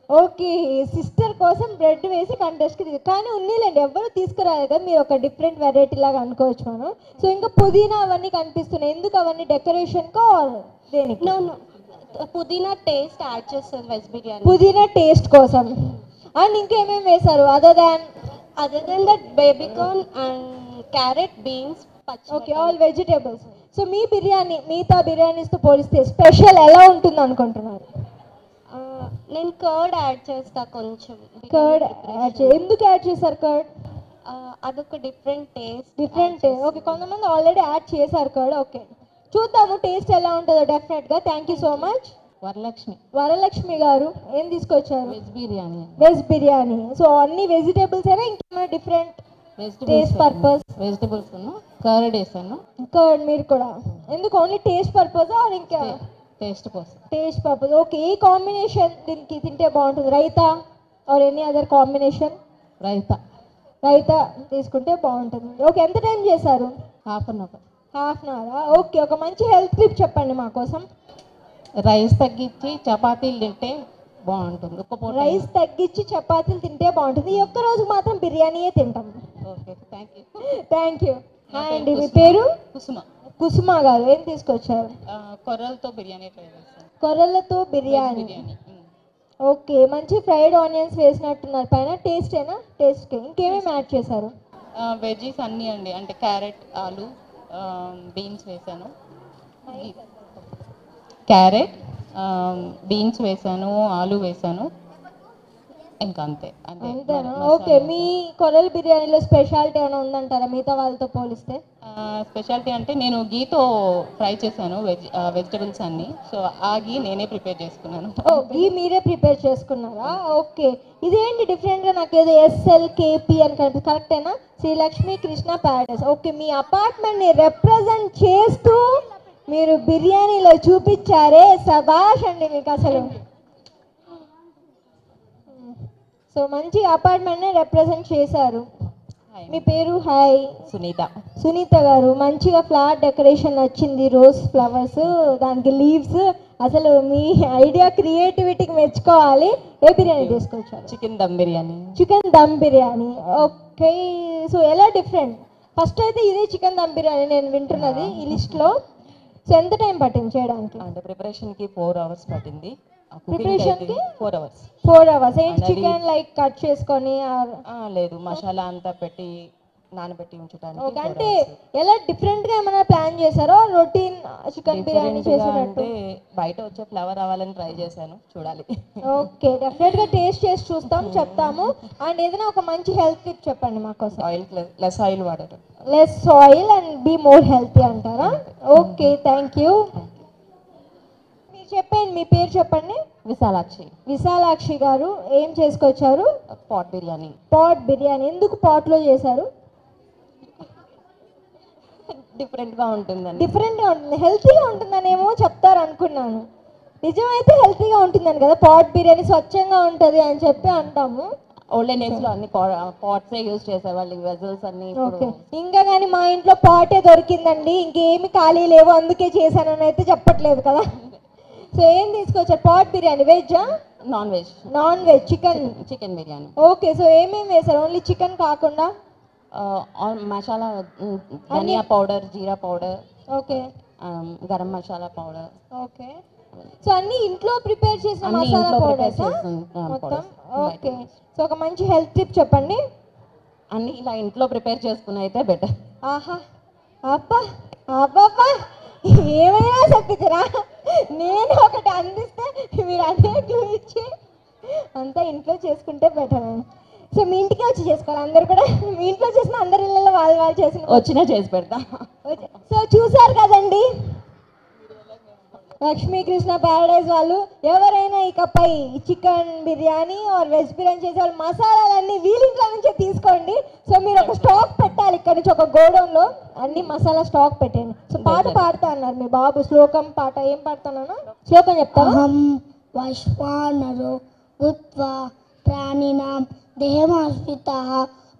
ఓకే, సిస్టర్ కోసం బ్రెడ్ వేసి కంటెస్ట్కి. కానీ ఉన్నీలేండి, ఎవరు తీసుకురాలేదు కదా, మీరు ఒక డిఫరెంట్ వెరైటీ లాగా అనుకోవచ్చు మనం. సో ఇంకా పుదీనా అవన్నీ కనిపిస్తున్నాయి, ఎందుకు అవన్నీ? డెకరేషన్కా దేనికి? నో, పుదీనా టేస్ట్ యాడ్ చేస్తుంది వెజ్ బిర్యానీ. పుదీనా టేస్ట్ కోసం. అండ్ ఇంకేమేమి వేశారు other than that baby corn and carrot, beans, పచ్చి. Okay, all vegetables. సో మీ బిర్యానీ మిగతా బిర్యానీస్తో పోలిస్తే స్పెషల్ ఎలా ఉంటుంది అనుకుంటున్నారు? నేను కర్డ్ యాడ్ చేస్తా కొంచెం. కర్డ్ ఎందుకు యాడ్ చేశారు కర్డ్? అదొక డిఫరెంట్ టేస్ట్. ఓకే, కొంతమంది ఆల్రెడీ యాడ్ చేశారు కర్డ్. ఓకే, చూద్దాము టేస్ట్ ఎలా ఉంటుందో డెఫినెట్గా. Thank you so much. Varalakshmi గారు ఏం తీసుకొచ్చారు? వెజ్ బిర్యానీ. సో అన్ని వెజిటేబుల్స్ అయినా ఇంకేమైనా different taste purpose? Vegetables curd వేసాను. కర్డ్ మీరు కూడా ఎందుకు? ఓన్లీ టేస్ట్ పర్పస్ ఆర్ ఇంకా? టేస్ట్ కోసం. Taste purpose. ఓకే, ఏ కాంబినేషన్ దీనికి తింటే బాగుంటుంది? Raita or any other combination? Raita తీసుకుంటే బాగుంటుంది. ఓకే, ఎంత టైం చేశారు? Half an hour. ఓకే, ఒక మంచి హెల్త్ టిప్ చెప్పండి మా కోసం. రైస్ తగ్గించి చపాతీలు తింటే బాగుంటుంది. రైస్ తగ్గించి చపాతీలు తింటే బాగుంటుంది. ఈ ఒక్క రోజు మాత్రం బిర్యానీయే తింటాం. Okay, thank you. హాయ్ అండి, మీ పేరు? కుసుమ గారు ఏం తీసుకొచ్చారు? కొర్రలతో బిర్యానీ ట్రై చేస్తాను. కొర్రలతో బిర్యానీ. ఓకే, మంచి ఫ్రైడ్ ఆనియన్స్ వేసినట్టున్నారు పైన. టేస్టేనా? టేస్ట్కి ఇంకేమేమి యాడ్ చేశారు? వెజ్జీస్ అన్నీ అండి, అంటే క్యారెట్, ఆలు, బీన్స్ వేసాను. క్యారెట్, బీన్స్ వేసాను, ఆలు వేసాను, ఇంకా అంతేనా? ఓకే, మీ కొర్రల బిర్యానీలో స్పెషాలిటీ ఏమైనా ఉందంటారా మిగతా వాళ్ళతో పోలిస్తే? స్పెషాలిటీ అంటే నేను గీతో ఫ్రై చేశాను వెజిటబుల్స్ అన్నీ. సో ఆ గీ నేనే ప్రిపేర్ చేసుకున్నాను. గీ మీరే ప్రిపేర్ చేసుకున్నారా? ఓకే, ఇదేంటి డిఫరెంట్గా నాకు ఏదో SLKP అని కనిపిస్తుంది. కరెక్టేనా? శ్రీలక్ష్మి కృష్ణ ప్యారడైస్. ఓకే, మీ అపార్ట్మెంట్ని రిప్రజెంట్ చేస్తూ మీరు బిర్యానీలో చూపించారే, సబాష్ అండి మీకు అసలు. సో మంచి అపార్ట్మెంట్ని రిప్రజెంట్ చేశారు. మీ పేరు? హాయ్, సునీత గారు. మంచిగా ఫ్లవర్ డెకరేషన్ నచ్చింది, రోజ్ ఫ్లవర్స్, దానికి లీవ్స్. అసలు మీ ఐడియా క్రియేటివిటీకి మెచ్చుకోవాలి. ఏ బిర్యానీ తీసుకొచ్చారు? Chicken dum biryani. Okay, so ఎలా డిఫరెంట్? ఫస్ట్ అయితే ఇదే చికెన్ దమ్ బిర్యానీ నేను వింటున్నది ఈ లిస్ట్లో. సో ఎంత టైం పట్టింది చేయడానికి? అంటే ప్రిపరేషన్కి 4 hours పట్టింది. ప్రిపరేషన్కి 4 hours. ఏంటి చికెన్ లైక్ కట్ చేసుకొని? లేదు, మసాలా అంతా పెట్టి నానబెట్టి ఉంచడానికి. ఓకే, అంటే ఎలా డిఫరెంట్గా ఏమైనా ప్లాన్ చేశారో? రొటీన్ చికెన్ బిర్యానీ చేసేటట్టు బయట వచ్చే ఫ్లేవర్ రావాలని ట్రై చేశాను, చూడాలి. ఓకే, డెఫినెట్గా టేస్ట్ చేసి చూస్తాం, చెప్తాము. అండ్ ఏదైనా ఒక మంచి హెల్త్ టిప్ చెప్పండి మా కోసం. లెస్ ఆయిల్ వాడటం. Less oil and be more healthy అంటారా? Okay, thank you. మీరు చెప్పండి, మీ పేరు చెప్పండి. విశాలాక్షి గారు ఏం చేసుకొచ్చారు? పాట్ బిర్యానీ. ఎందుకు పాట్లో చేశారు? డిఫరెంట్గా ఉంటుందని. హెల్తీగా ఉంటుందనేమో చెప్తారు అనుకున్నాను. నిజమైతే హెల్తీగా ఉంటుందని కదా, పాట్ బిర్యానీ స్వచ్ఛంగా ఉంటుంది అని చెప్పి అంటాము. ఓల్డెన్ డేస్ లో అన్ని పాట్సే యూజ్ చేసేవాళ్ళు, వెజల్స్ అన్ని. ఓకే, ఇంకా కానీ మా ఇంట్లో పాటే దొరికిందండి, ఇంకేమి ఖాళీ లేవు అందుకే చేశానని అయితే చెప్పట్లేదు కదా. సో ఏం తీసుకొచ్చారు? పాట్ బిర్యానీ. వెజ్జా? Non veg. Chicken biryani. Okay, so ఏమేమి వేశారు? ఓన్లీ చికెన్ కాకుండా మసాలా, ధనియా పౌడర్, జీరా powder, okay, garam masala powder. Okay, so అన్ని ఇంట్లో ప్రిపేర్ చేసిన మసాలా పౌడర్స్ మొత్తం. ఓకే, సో ఒక మంచి హెల్త్ టిప్ చెప్పండి. అన్ని ఇలా ఇంట్లో ప్రిపేర్ చేసుకుని అయితే బెటర్. ఆహా, అబ్బా అబ్బా, ఏమైనా చెప్పించరా? నేను ఒకటి అందిస్తే మీరు అదే క్లూ ఇచ్చి అంతా ఇంట్లో చేసుకుంటే బెటర్. సో మీ ఇంటికి వచ్చి చేసుకోవాలి అందరు కూడా. మీ ఇంట్లో చేసిన అందరి ఇళ్ళలో వాళ్ళు చేసిన వచ్చినా చేసి పెడతా. సో చూసారు కదండి, లక్ష్మీకృష్ణ ప్యారడైజ్ వాళ్ళు ఎవరైనా ఇకపై chicken biryani or veg biryani చేసే వాళ్ళు మసాలాలన్నీ వీళ్ళింట్లో నుంచే తీసుకోండి. సో మీరు ఒక స్టాక్ పెట్టాలి ఇక్కడ నుంచి ఒక గోడౌన్లో అన్ని మసాలా స్టాక్ పెట్టాను. సో పాట పాడుతా అన్నారు మీ బాబు, శ్లోకం పాట ఏం పాడుతున్నాను? శ్లోకం చెప్తావా? అహం వైశ్వానరో భూత్వా ప్రాణినాం దేహమాశ్రితః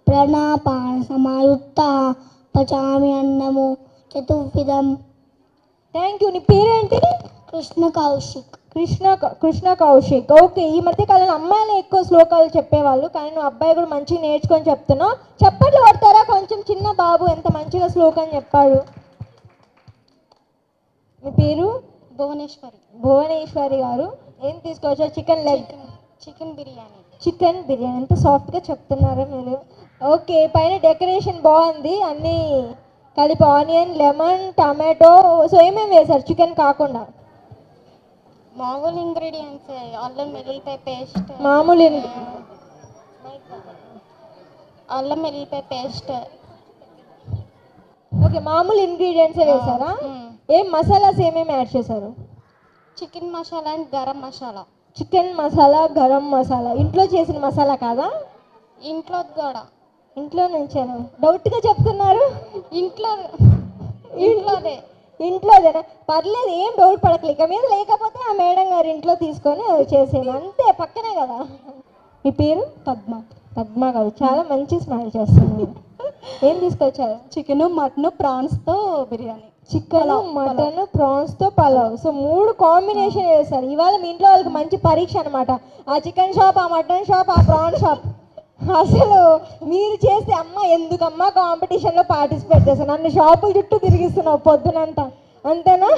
ప్రాణాపాన సమాయుక్తః పచామి అన్నము చతుర్విధం. Thank you. నీ పేరేంటి? కృష్ణ కౌశిక్. కృష్ణ కౌశిక్. ఓకే. ఈ మధ్య కాలంలో అమ్మాయిలు ఎక్కువ శ్లోకాలు చెప్పేవాళ్ళు, కానీ నువ్వు అబ్బాయి కూడా మంచిగా నేర్చుకొని చెప్తున్నావు. చప్పట్లు కొడతారా? కొంచెం చిన్న బాబు ఎంత మంచిగా శ్లోకం చెప్పాడు. మీ పేరు? భువనేశ్వరి. భువనేశ్వరి గారు. ఏం తీసుకోవచ్చా? Chicken leg, chicken biryani. Chicken biryani. ఎంత సాఫ్ట్గా చెప్తున్నారా మీరు. ఓకే. పైన డెకరేషన్ బాగుంది, అన్నీ కలిపి ఆనియన్, లెమన్, టమాటో. సో ఏమేమి వేశారు చికెన్ కాకుండా? మామూలు ఇంగ్రీడియంట్స్, అల్లం వెల్లుల్లిపాయ పేస్ట్. మామూలు అల్లం వెల్లుల్లిపాయ పేస్ట్. ఓకే. మామూలు ఇంగ్రీడియంట్సే వేశారా? ఏం మసాలాస్ ఏమేమి యాడ్ చేశారు? Chicken masala and garam masala. Chicken masala, garam masala. ఇంట్లో చేసిన మసాలా కాదా? ఇంట్లో కూడా. ఇంట్లో నుంచేనా? డౌట్గా చెప్తున్నారు. ఇంట్లోదే. ఇంట్లోదేనా? పర్లేదు, ఏం డౌట్ పడకలే. ఇక మీద లేకపోతే ఆ మేడం గారు ఇంట్లో తీసుకొని చేసేది అంతే, పక్కనే కదా. మీ పేరు? పద్మ. పద్మ గారు. చాలా మంచి స్మైల్ చేస్తున్నారు. ఏం తీసుకొచ్చారు? చికెన్, మటన్, ప్రాన్స్తో బిర్యానీ. చికెన్, మటన్, ప్రాన్స్తో పలావ్. సో 3 కాంబినేషన్ వేస్తారు. ఇవాళ మీ ఇంట్లో వాళ్ళకి మంచి పరీక్ష అనమాట. ఆ చికెన్ షాప్, ఆ మటన్ షాప్, ఆ ప్రాన్ షాప్. అసలు మీరు చేస్తే అమ్మ ఎందుకమ్మా కాంపిటీషన్లో పార్టిసిపేట్ చేస్తాను, నన్ను షాపుల చుట్టూ తిరిగిస్తున్నావు పొద్దునంతా, అంతేనా?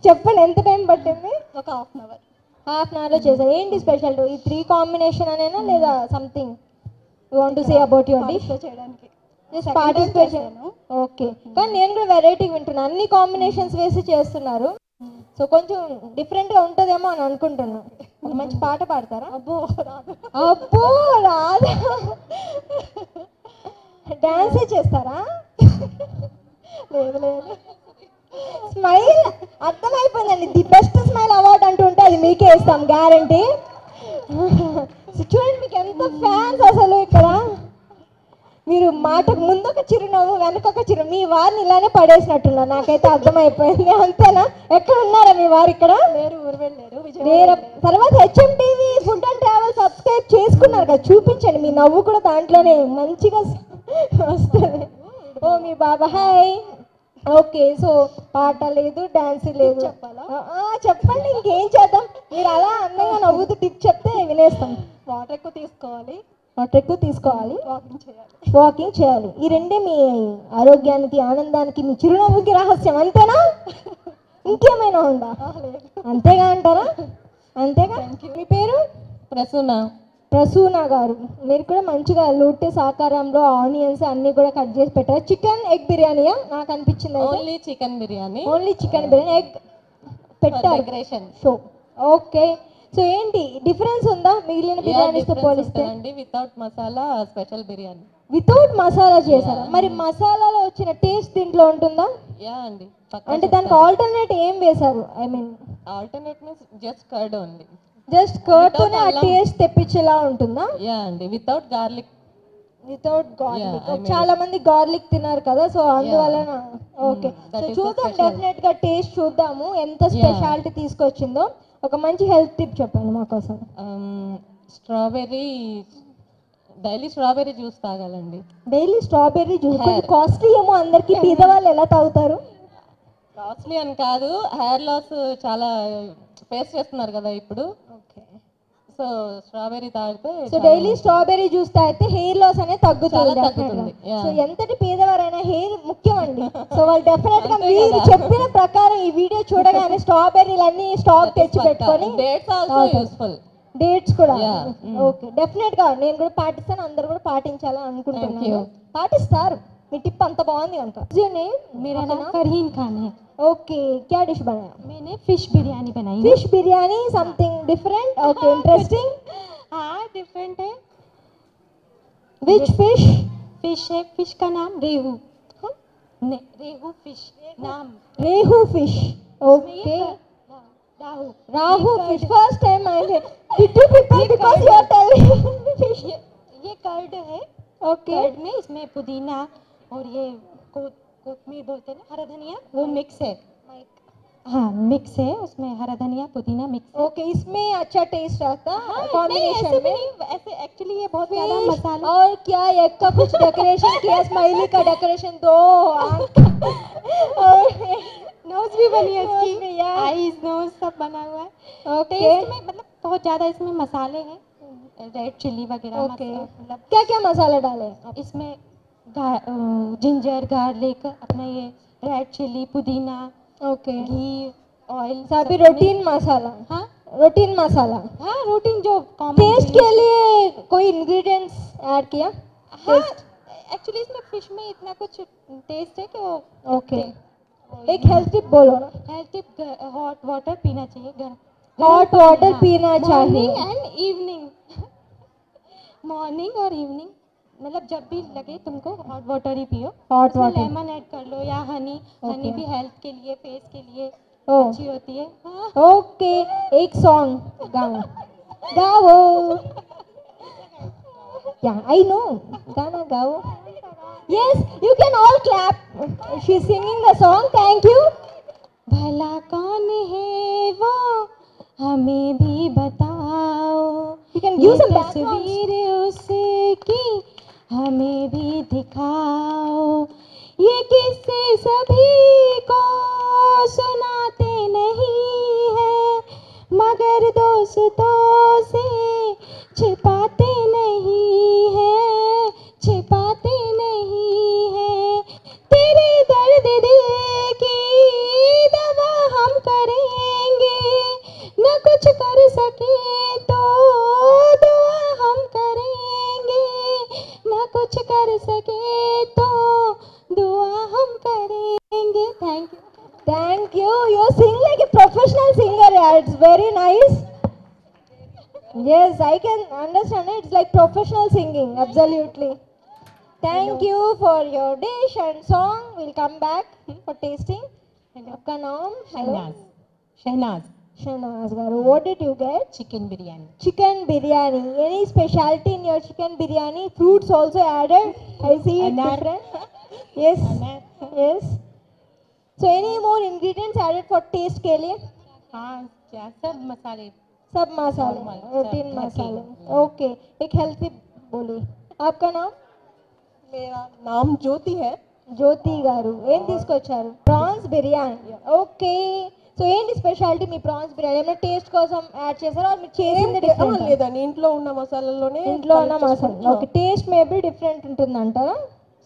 చెప్పండి, ఎంత టైం పట్టింది? ఒక half an hour. Half an అవర్లో చేశారు. ఏంటి స్పెషల్? ఈ 3 కాంబినేషన్ అనేనా లేదా something you want to say about your dish? చేయడానికి పార్టిసిపేట్ చేయను. ఓకే. కానీ నేను కూడా వెరైటీగా వింటున్నాను, అన్ని కాంబినేషన్స్ వేసి చేస్తున్నారు. సో కొంచెం డిఫరెంట్గా ఉంటుందేమో అని అనుకుంటున్నాను. ఒక మంచి పాట పాడతారా? అబ్బో రాదు. అబ్బో రాదా? డాన్సే చేస్తారా? లేదు లేదు. స్మైల్ అర్థమైపోయిందండి. ది బెస్ట్ స్మైల్ అవార్డ్ అంటూ ఉంటే అది మీకే ఇస్తాం, గ్యారంటీ. చూడండి మీకు ఎంత ఫ్యాన్స్ అసలు ఇక్కడ. మీరు మాటకు ముందు ఒక చిరునవ్వు, వెనక ఒక చిరు. మీ వారిని ఇలానే పడేసినట్టున్నారు, నాకైతే అర్థమైపోయింది. అంతేనా? ఎక్కడ ఉన్నారా మీ వారు? ఇక్కడ లేరు, ఊరు వెళ్ళారు. వేరే తర్వాత HMTV food and travel subscribe చేసుకున్నారు కదా, చూపించండి. మీ నవ్వు కూడా దాంట్లోనే మంచిగా వస్తుంది. ఓ మీ బాబా హాయ్. ఓకే. సో పాట లేదు, డాన్స్ లేదు. చెప్పాలా? చెప్పండి, ఇంకేం చేద్దాం. మీరు అలా అందంగా నవ్వుతూ టిప్ చెప్తే వినేస్తాం. వాటర్ ఎక్కువ తీసుకోవాలి, వాటర్ ఎక్కువ తీసుకోవాలి, వాకింగ్ చేయాలి. ఈ రెండే మీ ఆరోగ్యానికి, ఆనందానికి, మీ చిరునవ్వుకి రహస్యం, అంతేనా? ఇంకేమైనా ఉందా? అంతేగా అంటారా? అంతేగా. మీ పేరు? ప్రసూన గారు. మీరు కూడా మంచిగా లోటస్ ఆకారంలో ఆనియన్స్ అన్ని కూడా కట్ చేసి పెట్టారు. చికెన్ ఎగ్ బిర్యానీయా? నాకు అనిపించింది only chicken biryani. Only chicken biryani, egg పెట్టారు. So okay. సో ఏంటి డిఫరెన్స్ ఉందా మిగిలిన బిర్యానీస్తో పోలిస్తే? Without masala special biryani. Without masala చేశారా? మరి మసాలాలో వచ్చిన టేస్ట్ దీంట్లో ఉంటుందా? యా అండి. అంటే దానికి ఆల్టర్నేట్ ఏం వేశారు? I mean alternate means just curd only. Just curd తోనే ఆ టేస్ట్ తెప్పించేలా ఉంటుందా? యా అండి. Without garlic. Without garlic. చాలా మంది గార్లిక్ తిన్నారు కదా, సో అందువలన. ఓకే. సో చూద్దాం, డెఫినెట్ గా టేస్ట్ చూద్దాము ఎంత స్పెషాలిటీ తీసుకొచ్చిందో. ఒక మంచి హెల్త్ టిప్ చెప్పండి మా కోసం. స్ట్రాబెర్రీ, డైలీ స్ట్రాబెర్రీ జ్యూస్ తాగాలండి. Daily strawberry juice. కాస్ట్లీ ఏమో అందరికి, పేదవాళ్ళు ఎలా తాగుతారు? కాస్ట్లీ అని కాదు, హెయిర్ లాస్ చాలా ఫేస్ చేస్తున్నారు కదా ఇప్పుడు. సో స్ట్రాబెర్రీ తాగితే, సో డైలీ స్ట్రాబెర్రీ జ్యూస్ తాగితే హెయిర్ లాస్ అనేది తగ్గుతుంది. సో ఎంతటి పేదవారైనా హెయిర్ ముఖ్యం అండి. సో వాళ్ళు డెఫినెట్ గా మీరు చెప్పిన ప్రకారం ఈ వీడియో చూడగానే స్ట్రాబెర్రీలన్నీ స్టాక్ తెచ్చి పెట్టుకొని, డేట్స్ కూడా. ఓకే. డెఫినెట్ గా నేను కూడా పాటిస్తాను, అందరు కూడా పాటించాలని అనుకుంటున్నాను. పాటిస్తారు. మీ టిప్ అంత బాగుంది కనుక. मेरा नाम फरहीन खान है। ओके, क्या डिश बनाया? मैंने फिश बिरयानी बनाई। Fish biryani, something different. Okay, interesting. हाँ, डिफरेंट है। विच फिश? फिश है, फिश का नाम रेहू। रेहू फिश नाम। रेहू fish. Okay. Rahu fish. First time I है. Did you prepare because you are telling fish? ये कर्ड है। ओके. कर्ड में इसमें पुदीना, और ये कोथमीर बोलते हैं ना, हरा धनिया, वो मिक्स है। हाँ मिक्स है, उसमें हरा धनिया पुदीना मिक्स है। ओके, इसमें अच्छा टेस्ट आता नहीं, कॉम्बिनेशन ऐसे भी में। नहीं, ऐसे एक्चुअली ये बहुत ज़्यादा Fish मसाला। और क्या एग का कुछ डेकोरेशन किया, स्माइली का डेकोरेशन दो और नोज भी बनी है Nose इसकी, भी, yeah. आईज नोज सब बना हुआ है। ओके टेस्ट में मतलब बहुत ज़्यादा इसमें मसाले हैं, रेड चिल्ली वगैरह। ओके, मतलब क्या क्या मसाला डाले आप? इसमें जिंजर गार्लिक, अपना ये रेड चिल्ली, पुदीना, ओके, घी, ऑयल, सभी रूटीन मसाला। हाँ रूटीन मसाला। हाँ रूटीन जो कॉमन टेस्ट के लिए कोई इंग्रेडिएंट्स ऐड किया? हाँ एक्चुअली इसमें फिश में इतना कुछ टेस्ट है कि वो ओके, एक हेल्थ टिप बोलो ना। हेल्थ टिप, हॉट वाटर पीना चाहिए, गर्म हॉट वाटर पीना चाहिए। मॉर्निंग एंड इवनिंग, मॉर्निंग और इवनिंग, मतलब जब भी लगे तुमको हॉट वाटर ही पियो। Hot water. लेमन ऐड कर लो या हनी, हनी भी हेल्थ के लिए, फेस के लिए ओ अच्छी होती है। हाँ ओके, एक सॉन्ग गाओ गाओ। या आई नो, गाना गाओ। Yes, you can all clap. She is singing the song, thank you. भला कौन है वो हमें भी बताओ, You can give some backgrounds. तस्वीर उसकी हमें भी दिखाओ। ये किस्से सभी को सुनाते नहीं है, मगर दोस्तों से छिपाते नहीं है, छिपाते नहीं है। तेरे दर्द दिल की दवा हम करेंगे, न कुछ कर सके तो दुआ हम करेंगे, न कुछ कर सके तो दुआ हम करेंगे। Thank you. Thank you. You sing like a professional singer. Yeah, it's very nice. Yes, I can understand it. It's like professional singing. Absolutely. Thank you for your dish and song. We'll come back for tasting. आपका नाम? Shahnaz, Shahnaz, Shahnaz garu. What did you get? Chicken biryani. Chicken biryani. Any specialty in your chicken biryani? Fruits also added. I see it Anar. different. Yes. Yes. So any more ingredients added for taste के लिए? हाँ क्या सब मसाले, सब मसाले, Normal, रूटीन सब मसाले। ओके, एक हेल्थी बोली। आपका नाम? मेरा नाम ज्योति है। జ్యోతి గారు. ఏం తీసుకొచ్చారు? ప్రాన్స్ బిర్యానీ. ఓకే, సో ఏంటి స్పెషాలిటీ మీ ప్రాన్స్ బిర్యానీ? ఏమైనా టేస్ట్ కోసం యాడ్ చేశారా? మీరు చేసింది డిఫరెంట్? లేదండి, ఇంట్లో ఉన్న మసాలాల్లోనే ఇంట్లో ఉన్న masala. Okay, taste maybe different ఉంటుంది అంటారా?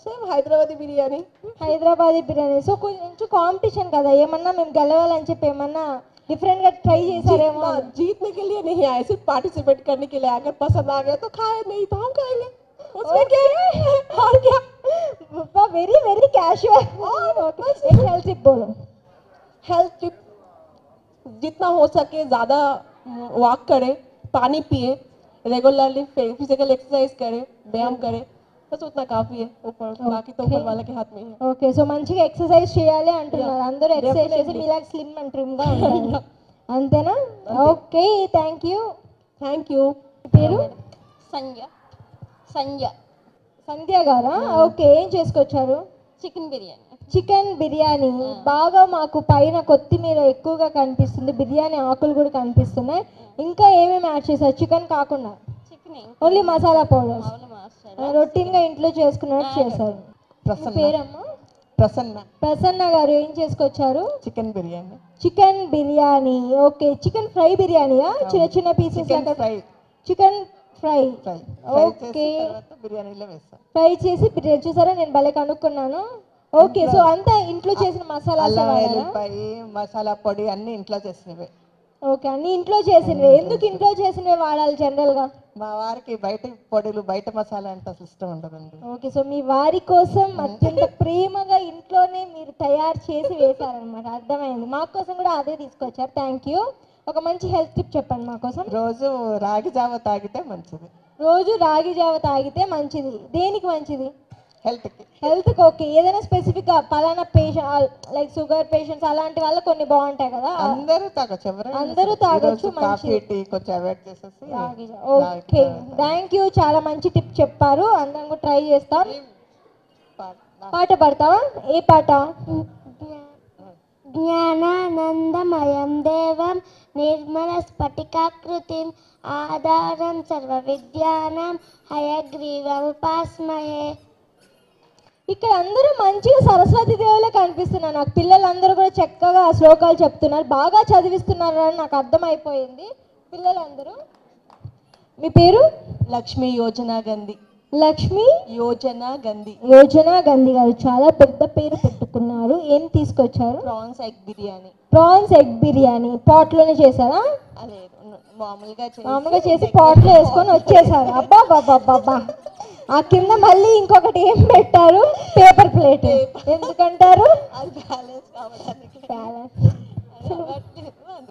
సేమ్ హైదరాబాదీ బిర్యానీ. హైదరాబాదీ బిర్యానీ. సో కొంచెం కాంపిటీషన్ కదా, ఏమన్నా మేము గెలవాలని చెప్పి ఏమన్నా డిఫరెంట్ గా ట్రై చేశారేమో? जीतने के लिए नहीं आए, सिर्फ पार्टिसिपेट करने के लिए। अगर पसंद आ गया तो खाए, नहीं तो हम खाएंगे, उसमें क्या है और क्या। Very very casual. एक हेल्थ टिप बोलो। हेल्थ टिप, जितना हो सके ज़्यादा वॉक करें, पानी पिए, रेगुलरली फिजिकल एक्सरसाइज करें, व्यायाम करें, बस उतना काफ़ी है। ऊपर बाकी तो ऊपर वाले के हाथ में ही है। ఓకే, సో మంచిగా ఎక్సర్సైజ్ చేయాలి అంటున్నారు. అందరూ ఎక్సర్సైజ్ చేసి Definitely. మీలాగా స్లిమ్ అండ్ ట్రిమ్ గా ఉండాలి. అంతేనా? Okay, thank you. Thank you. పేరు? సంధ్య సంధ్య సంధ్య గారా? ఓకే, ఏం చేసుకొచ్చారు? Chicken biryani chicken biryani. బాగా మాకు పైన కొత్తిమీర ఎక్కువగా కనిపిస్తుంది, బిర్యానీ ఆకులు కూడా కనిపిస్తున్నాయి. ఇంకా ఏమేమి యాడ్ చేశారు చికెన్ కాకుండా? Chicken only masala powders. మామూలు మాస్టర్ రొటీన్ గా ఇంట్లో చేసుకున్నట్టు చేశారు. మీ పేరమ్మా? प्रसन्न। ప్రసన్న గారు, ఏం చేసుకొచ్చారు? Chicken biryani. Chicken biryani. Okay, chicken fry బిర్యానీయా? చిన్న చిన్న pieces chicken fry. Chicken fry. Fry okay, తర్వాత బిర్యానీలో వేస్తాం. ఫ్రై చేసి బిర్యానీ. చూసారా, నేను భలే కనుక్కున్నాను. ఓకే, సో అంతా ఇంట్లో చేసిన మసాలా అల్లం వెల్లుల్లిపాయ మసాలా పొడి అన్ని ఇంట్లో చేసినవే. ఓకే, అన్ని ఇంట్లో చేసినవి. ఎందుకు ఇంట్లో చేసినవి వాడాలి జనరల్ గా? మా వారికి బయట పొడులు, బయట మసాలా అంటే అసలు ఇష్టం ఉండదండి. ఓకే, సో మీ వారి కోసం అత్యంత ప్రేమగా ఇంట్లోనే మీరు తయారు చేసి వేశారనమాట. అర్థమైంది. మా కోసం కూడా అదే తీసుకొచ్చారు. Thank you. ఒక మంచి హెల్త్ టిప్ చెప్పండి మా కోసం. రోజు రాగి జావ తాగితే మంచిది. రోజు రాగి జావ తాగితే మంచిది. దేనికి మంచిది? హెల్త్కి. హెల్త్కి. ఓకే, ఏదైనా స్పెసిఫిక్గా పలానా పేషెంట్ లైక్ షుగర్ పేషెంట్స్ అలాంటి వాళ్ళకి కొన్ని బాగుంటాయి కదా? అందరూ తాగొచ్చు, ఎవరైనా అందరూ సరే. తాగొచ్చు, ఈరోజు కాఫీ, మంచిది. టీ కొంచెం అవాయిడ్ చేసేసి రాగి జావ. Okay, thank you. చాలా మంచి టిప్ చెప్పారు. అందరం కూడా ట్రై చేస్తాం. పాట పాడతావా? ఏ పాట? జ్ఞానానందమయం దేవం నిర్మల స్ఫటికాకృతిం ఆధారం సర్వ విద్యానాం హయగ్రీవముపాస్మహే. ఇక్కడ అందరూ మంచిగా సరస్వతి దేవులే కనిపిస్తున్నారు నాకు. పిల్లలందరూ కూడా చక్కగా శ్లోకాలు చెప్తున్నారు, బాగా చదివిస్తున్నారు అని నాకు అర్థమైపోయింది పిల్లలందరూ. మీ పేరు? లక్ష్మి యోజనా గంధి. లక్ష్మి యోజనా గంధి. యోజనా గంధి గారు చాలా పెద్ద పేరు పెట్టుకున్నారు. ఏం తీసుకొచ్చారు? Prawns egg biryani. Prawns egg biryani పాట్లోనే చేశారా? లేదు, మామూలుగా చేసి పాట్లో వేసుకొని వచ్చేసారు. అబ్బా బాబా బాబా. ఆ కింద మళ్ళీ ఇంకొకటి ఏం పెట్టారు? Paper plate. ఎందుకంటారు?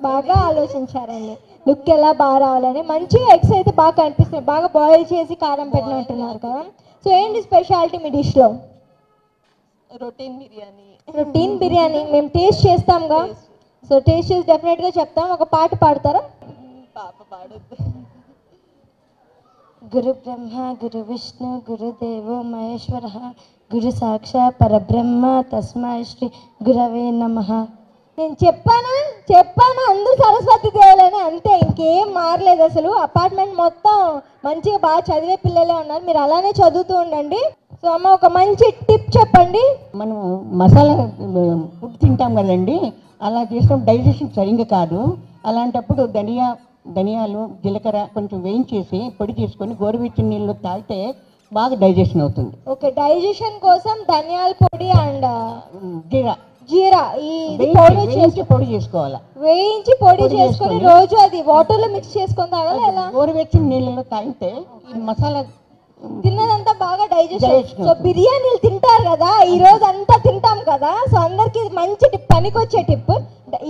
బాగా ఆలోచించారండి. లుక్ ఎలా బాగా రావాలని. మంచిగా ఎగ్స్ అయితే బాగా కనిపిస్తుంది, బాగా బాయిల్ చేసి కారం పెట్టినట్టున్నారు కదా. సో ఏంటి స్పెషాలిటీ మీ డిష్లో? రొటీన్ బిర్యానీ. రొటీన్ బిర్యానీ మేము టేస్ట్ చేస్తాంగా. సో టేస్ట్ చేసి డెఫినెట్గా చెప్తాం. ఒక పాట పాడతారా? పాప పాడొద్దు. గురు బ్రహ్మ గురు విష్ణు గురుదేవో మహేశ్వర గురు సాక్షాత్ పరబ్రహ్మ తస్మై శ్రీ గురవే నమః. నేను చెప్పాను అందరూ సరస్వతి దేవులని, అంతే, ఇంకేం మారలేదు అసలు. అపార్ట్మెంట్ మొత్తం మంచిగా బాగా చదివే పిల్లలే ఉన్నారు. మీరు అలానే చదువుతూ ఉండండి. సో అమ్మ ఒక మంచి టిప్ చెప్పండి. మనం మసాలా ఫుడ్ తింటాం కదండి, అలా చేసినప్పుడు డైజెషన్ సరిగ్గా కాదు. అలాంటప్పుడు ధనియాలు జీలకర్ర కొంచెం వేయించేసి పొడి చేసుకొని గోరువెచ్చని నీళ్ళు తాగితే బాగా డైజెషన్ అవుతుంది. ఓకే, డైజెషన్ కోసం ధనియాల పొడి అండ్ జీరా పొడి చేసుకోవాలి. వేయించి పొడి చేసుకొని రోజు అది వాటర్ లో మిక్స్ చేసుకొని తాగాలి. ఎలా? గోరువెచ్చని నీళ్ళలో తాగితే ఈ మసాలా తిన్నదంతా బాగా డైజెషన్. సో బిర్యానీలు తింటారు కదా, ఈ రోజు అంతా తింటాం కదా. సో అందరికి మంచి టిప్, పనికొచ్చే టిప్.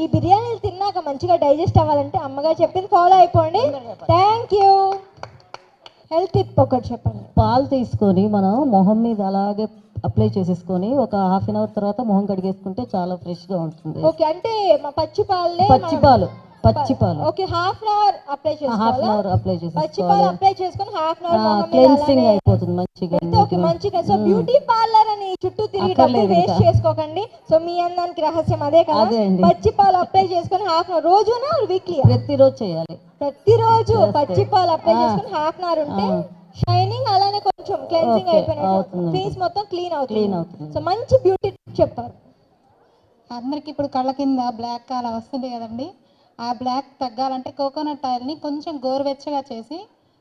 ఈ బిర్యానీలు తిన్నాక మంచిగా డైజెస్ట్ అవ్వాలంటే అమ్మగారు చెప్పింది ఫాలో అయిపోండి. Thank you. హెల్త్ టిప్ ఒకటి చెప్పండి. పాలు తీసుకొని మనం మొహం మీద అలాగే అప్లై చేసేసుకొని ఒక హాఫ్ అన్ అవర్ తర్వాత మొహం కడిగేసుకుంటే చాలా ఫ్రెష్గా ఉంటుంది. ఓకే, అంటే మా పచ్చి పాలు okay, half an hour apply చేసుకోవాలి. పచ్చి పాలు అప్లై చేసుకొని హాఫ్ అన్ అవర్ క్లెన్సింగ్ అయిపోతుంది మంచిగా. ఓకే, మంచిగా. సో బ్యూటీ పార్లర్ అని చుట్టూ తిరిగి వేస్ట్ చేసుకోకండి. సో మీ అందానికి రహస్యం అదే కదా. పచ్చి పాలు అప్లై చేసుకొని హాఫ్ అన్ అవర్, రోజునా వీక్లీ? ప్రతిరోజు చేయాలి. ప్రతిరోజు పచ్చి పాలు అప్లై చేసుకొని హాఫ్ అన్ అవర్ ఉంటే షైనింగ్, అలానే కొంచెం క్లెన్సింగ్ అయిపోయినట్టు ఫేస్ మొత్తం క్లీన్ అవుతుంది. సో మంచి బ్యూటీ చెప్పారు. అందరికి ఇప్పుడు కళ్ళ కింద బ్లాక్ అలా వస్తుంది కదండి, ఆ బ్లాక్ తగ్గాలంటే కోకోనట్ ఆయిల్ని కొంచెం గోరువెచ్చగా చేసి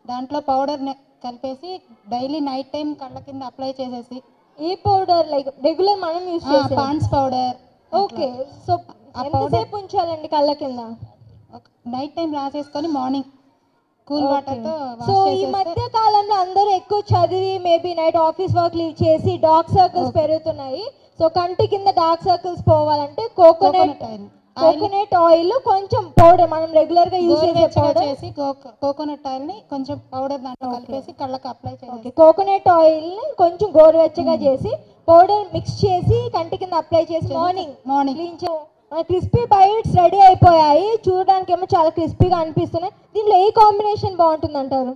దాంట్లో పౌడర్ కలిపేసి డైలీ నైట్ టైం కళ్ళ కింద అప్లై చేసేసి. ఏ పౌడర్? లైక్ రెగ్యులర్ మనం యూస్ చేసే పాండ్స్ పౌడర్. ఓకే, సో ఎంతసేపు ఉంచాలండి కళ్ళ కింద? నైట్ టైం రాసేసుకొని మార్నింగ్ కూల్ వాటర్తో. సో ఈ మధ్య కాలంలో అందరూ ఎక్కువ చదివి maybe night office work leave చేసి డార్క్ సర్కిల్స్ పెరుగుతున్నాయి. సో కంటి కింద డార్క్ సర్కిల్స్ పోవాలంటే కోకోనట్ ఆయిల్ కొంచెం పౌడర్, మనం రెగ్యులర్ గా యూజ్ చేసే పౌడర్ చేసి కోకోనట్ ఆయిల్ ని కొంచెం పౌడర్ దాంట్లో కలిపేసి కళ్ళకి అప్లై చేయాలి. కోకోనట్ ఆయిల్ ని కొంచెం గోరువెచ్చగా చేసి పౌడర్ మిక్స్ చేసి కంటి కింద అప్లై చేసి morning clean. Crispy bites ready అయిపోయాయి. చూడడానికి ఏమో చాలా క్రిస్పీగా అనిపిస్తున్నాయి. దీంట్లో ఏ కాంబినేషన్ బాగుంటుంది అంటారు?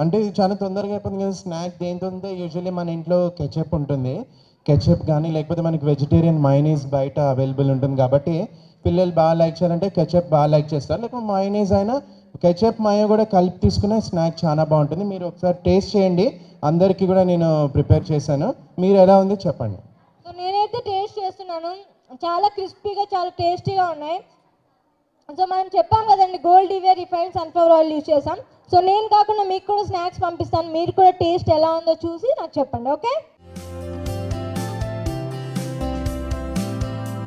అంటే ఇది చాలా తొందరగా అయిపోతుంది కదా. స్నాక్ దేంతో ఉంటే యూజువల్లీ మన ఇంట్లో కెచప్ ఉంటుంది. కెచప్ కానీ లేకపోతే మనకి వెజిటేరియన్ మైనీస్ బయట అవైలబుల్ ఉంటుంది కాబట్టి పిల్లలు బాగా లైక్ చేయాలంటే కెచప్ బాగా లైక్ చేస్తారు. లేకపోతే మైనీస్ అయినా కెచప్ మాయో కూడా కలిపి తీసుకునే స్నాక్ చాలా బాగుంటుంది. మీరు ఒకసారి టేస్ట్ చేయండి. అందరికీ కూడా నేను ప్రిపేర్ చేశాను. మీరు ఎలా ఉంది చెప్పండి. సో నేనైతే టేస్ట్ చేస్తున్నాను. చాలా క్రిస్పీగా చాలా టేస్టీగా ఉన్నాయి. సో మనం చెప్పాం కదండి, గోల్డ్ ఇవే రిఫైన్డ్ సన్ఫ్లవర్ ఆయిల్ యూజ్ చేసాం. సో నేను కాకుండా మీకు కూడా స్నాక్స్ పంపిస్తాను. మీరు కూడా టేస్ట్ ఎలా ఉందో చూసి నాకు చెప్పండి. ఓకే,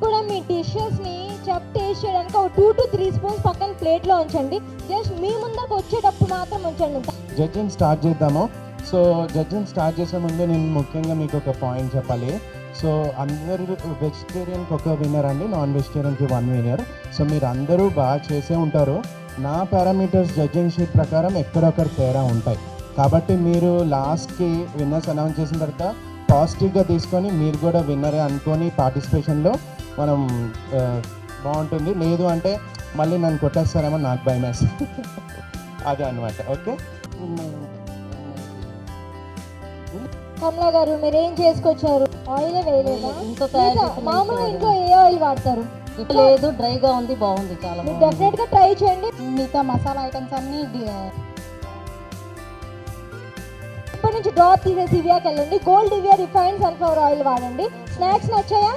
కూడా మీ డిషెస్ని టేస్ట్ చేయడానికి ఒక 2 to 3 స్పూన్స్ పక్కన ప్లేట్లో ఉంచండి. జస్ట్ మీ ముందుకు వచ్చేటప్పుడు మాత్రం ఉంచండి. జడ్జింగ్ స్టార్ట్ చేద్దాము. సో జడ్జింగ్ స్టార్ట్ చేసే ముందు నేను ముఖ్యంగా మీకు ఒక పాయింట్ చెప్పాలి. సో అందరూ వెజిటేరియన్కి ఒక విన్నర్ అండి, నాన్ వెజిటేరియన్కి 1 విన్నర్. సో మీరు అందరూ బాగా చేసే ఉంటారు. నా పారామీటర్స్ జడ్జింగ్ షీట్ ప్రకారం ఎక్కడొక్కరు తేడా ఉంటాయి. కాబట్టి మీరు లాస్ట్కి విన్నర్స్ అనౌన్స్ చేసిన తర్వాత పాజిటివ్గా తీసుకొని మీరు కూడా విన్నరే అనుకొని పార్టిసిపేషన్లో మనం బాగుంటుంది. లేదు అంటే మళ్ళీ నన్ను కొట్టేస్తారేమో, నాకు భయం వేస్తుంది. అదే అనమాట. ఓకే, కమలా గారు మీరు ఏం చేసుకొచ్చారు? ఆయిల్ వేయలేదా? ఇంట్లో తయారు లేదా చేసిన మామూలుగా ఇంట్లో ఏ ఆయిల్ వాడతారు? లేదు, డ్రైగా ఉంది, బాగుంది, చాలా మీరు బాగుంది. డెఫినెట్ గా ట్రై చేయండి. మిగతా మసాలా ఐటమ్స్ అన్నీ ఇప్పటి నుంచి డ్రాప్ తీసేసి ఇవియాకి వెళ్ళండి. గోల్డ్ ఇవియా రిఫైన్డ్ సన్ఫ్లవర్ ఆయిల్ వాడండి. స్నాక్స్ నచ్చాయా?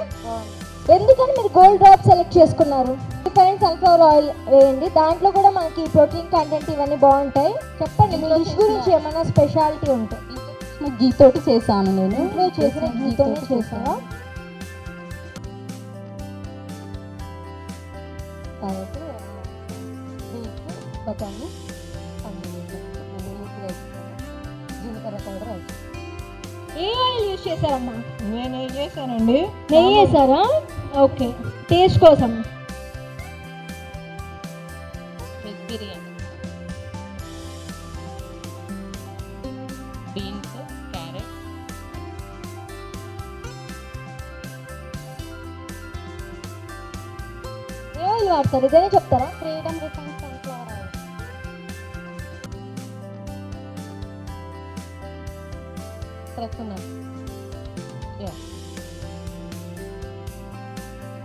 ఎందుకని మీరు గోల్డ్ డ్రాప్ సెలెక్ట్ చేసుకున్నారు? రిఫైన్డ్ సన్ఫ్లవర్ ఆయిల్ వేయండి. దాంట్లో కూడా మనకి ప్రోటీన్ కంటెంట్ ఇవన్నీ బాగుంటాయి. చెప్పండి మీ డిష్ గురించి ఏమైనా స్పెషాలిటీ ఉంటే. గీ తోటి చేశాను నేను. ఇంట్లో చేసిన గీతోనే చేసావా? తర్వాత బఠానీ, జీలకర్ర పౌడర్ వేసాను. ఏ ఆయిల్ యూజ్ చేశారమ్మా? నేను ఏం చేశానండి, నెయ్యి వేసారా? ఓకే, టేస్ట్ కోసం. వెజ్ బిర్యానీ, బీన్స్, క్యారెట్, ఏ ఆయిల్ వాడతారు? ఇదేనే చెప్తారా? Freedom refined sunflower oil. ప్రస్తుతం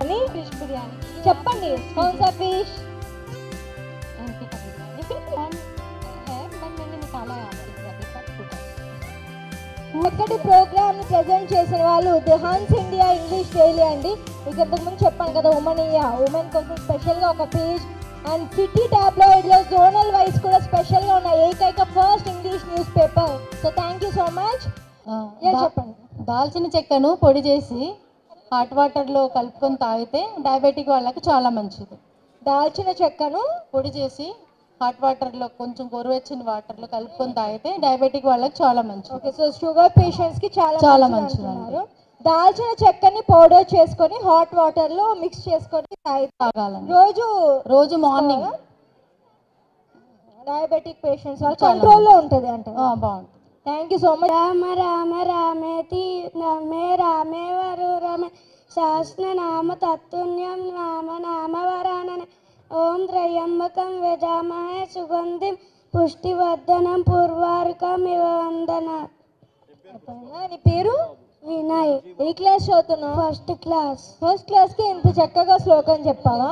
అని ఫిష్ బిర్యానీ. చెప్పండి. కౌన్ సా ఫిష్? చక్కటి ప్రోగ్రామ్ ని ప్రెజెంట్ చేసిన వాళ్ళు the Hans India English daily అండి. మీకు ఇంతకుముందు చెప్పాను కదా, ఉమెన్ కోసం స్పెషల్ గా ఒక పేజ్ అండ్ సిటీ టాబ్లాయిడ్ లో జోనల్ వైజ్ కూడా స్పెషల్ గా ఉన్న ఏకైక first English news paper. So thank you so much. చెప్పండి. దాల్చిన చెక్కను పొడి చేసి హాట్ వాటర్లో కలుపుకొని తాగితే డయాబెటిక్ వాళ్ళకి చాలా మంచిది. దాల్చిన చెక్కను పొడి చేసి హాట్ వాటర్లో కొంచెం గోరువెచ్చని వాటర్లో కలుపుకొని తాగితే డయాబెటిక్ వాళ్ళకి చాలా మంచిది. ఓకే, సో షుగర్ పేషెంట్స్ కి చాలా చాలా మంచిది మంచిది అంటున్నారు. దాల్చిన చెక్కని పౌడర్ చేసుకొని హాట్ వాటర్ లో మిక్స్ చేసుకొని తాగాలండి రోజు మార్నింగ్. డయాబెటిక్ పేషెంట్స్ వాళ్ళు కంట్రోల్లో ఉంటుంది అంటే బాగుంటుంది. Thank you so much. Rama Rama రామేతి రమే రామే వరు రమే శాస్త్ర నామ తత్తుల్యం రామ నామ వరాననే ఓం త్రయంబకం యజామహే సుగంధిం పుష్టివర్ధనం పూర్వార్కమివ వందన. నీ పేరు? వినయ్. ఏ క్లాస్ చదువుతున్నావు? First class. ఫస్ట్ క్లాస్ కి ఇంత చక్కగా శ్లోకం చెప్పావా?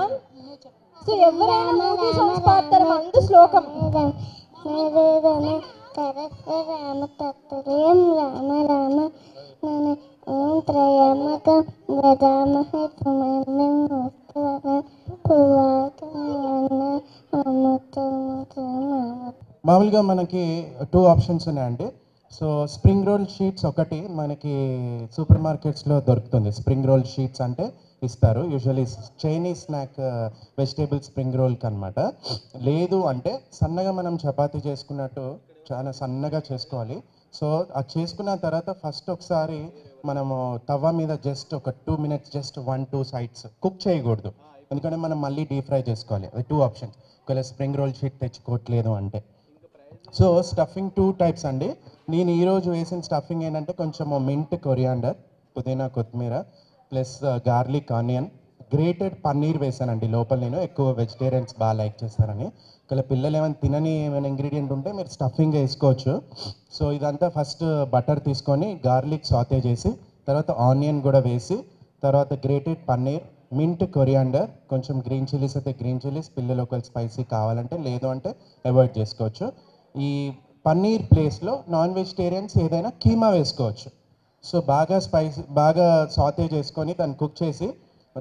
సో ఎవరైనా మూవీ సాంగ్స్ పాడతారు, మందు శ్లోకం. రామ తత్తుల్యం రామ రామ ఓం త్రయంబకం యజామహే సుగంధిం మామూలుగా మనకి 2 ఆప్షన్స్ ఉన్నాయండి. సో స్ప్రింగ్ రోల్ షీట్స్ ఒకటి మనకి సూపర్ మార్కెట్స్లో దొరుకుతుంది. స్ప్రింగ్ రోల్ షీట్స్ అంటే ఇస్తారు, usually Chinese snack vegetable spring రోల్కి అనమాట. లేదు అంటే సన్నగా మనం చపాతీ చేసుకున్నట్టు చాలా సన్నగా చేసుకోవాలి. సో అది చేసుకున్న తర్వాత ఫస్ట్ ఒకసారి మనము తవ్వ మీద జస్ట్ ఒక 2 minutes జస్ట్ 1-2 sides కుక్ చేయకూడదు, ఎందుకంటే మనం మళ్ళీ డీప్ ఫ్రై చేసుకోవాలి. అది 2 ఆప్షన్స్ ఒకవేళ స్ప్రింగ్ రోల్ షీట్ తెచ్చుకోవట్లేదు అంటే. సో స్టఫింగ్ 2 types అండి. నేను ఈరోజు వేసిన స్టఫింగ్ ఏంటంటే కొంచెం మింట్, కొరియాండర్, పుదీనా, కొత్తిమీర plus garlic, onion, grated paneer వేసానండి లోపల. నేను ఎక్కువ వెజిటేరియన్స్ బాగా లైక్ చేస్తారని. ఒకవేళ పిల్లలు ఏమైనా తినని ఏమైనా ఇంగ్రీడియంట్ ఉంటే మీరు స్టఫింగ్ వేసుకోవచ్చు. సో ఇదంతా ఫస్ట్ బటర్ తీసుకొని గార్లిక్ సాతే చేసి తర్వాత ఆనియన్ కూడా వేసి తర్వాత గ్రేటెడ్ పన్నీర్, మింట్, కొరియాండర్, కొంచెం గ్రీన్ చిల్లీస్ అయితే గ్రీన్ చిల్లీస్, పిల్లలు ఒకవేళ స్పైసీ కావాలంటే, లేదు అంటే అవాయిడ్ చేసుకోవచ్చు. ఈ పన్నీర్ ప్లేస్లో నాన్ వెజిటేరియన్స్ ఏదైనా కీమా వేసుకోవచ్చు. సో బాగా సాతే చేసుకొని దాన్ని కుక్ చేసి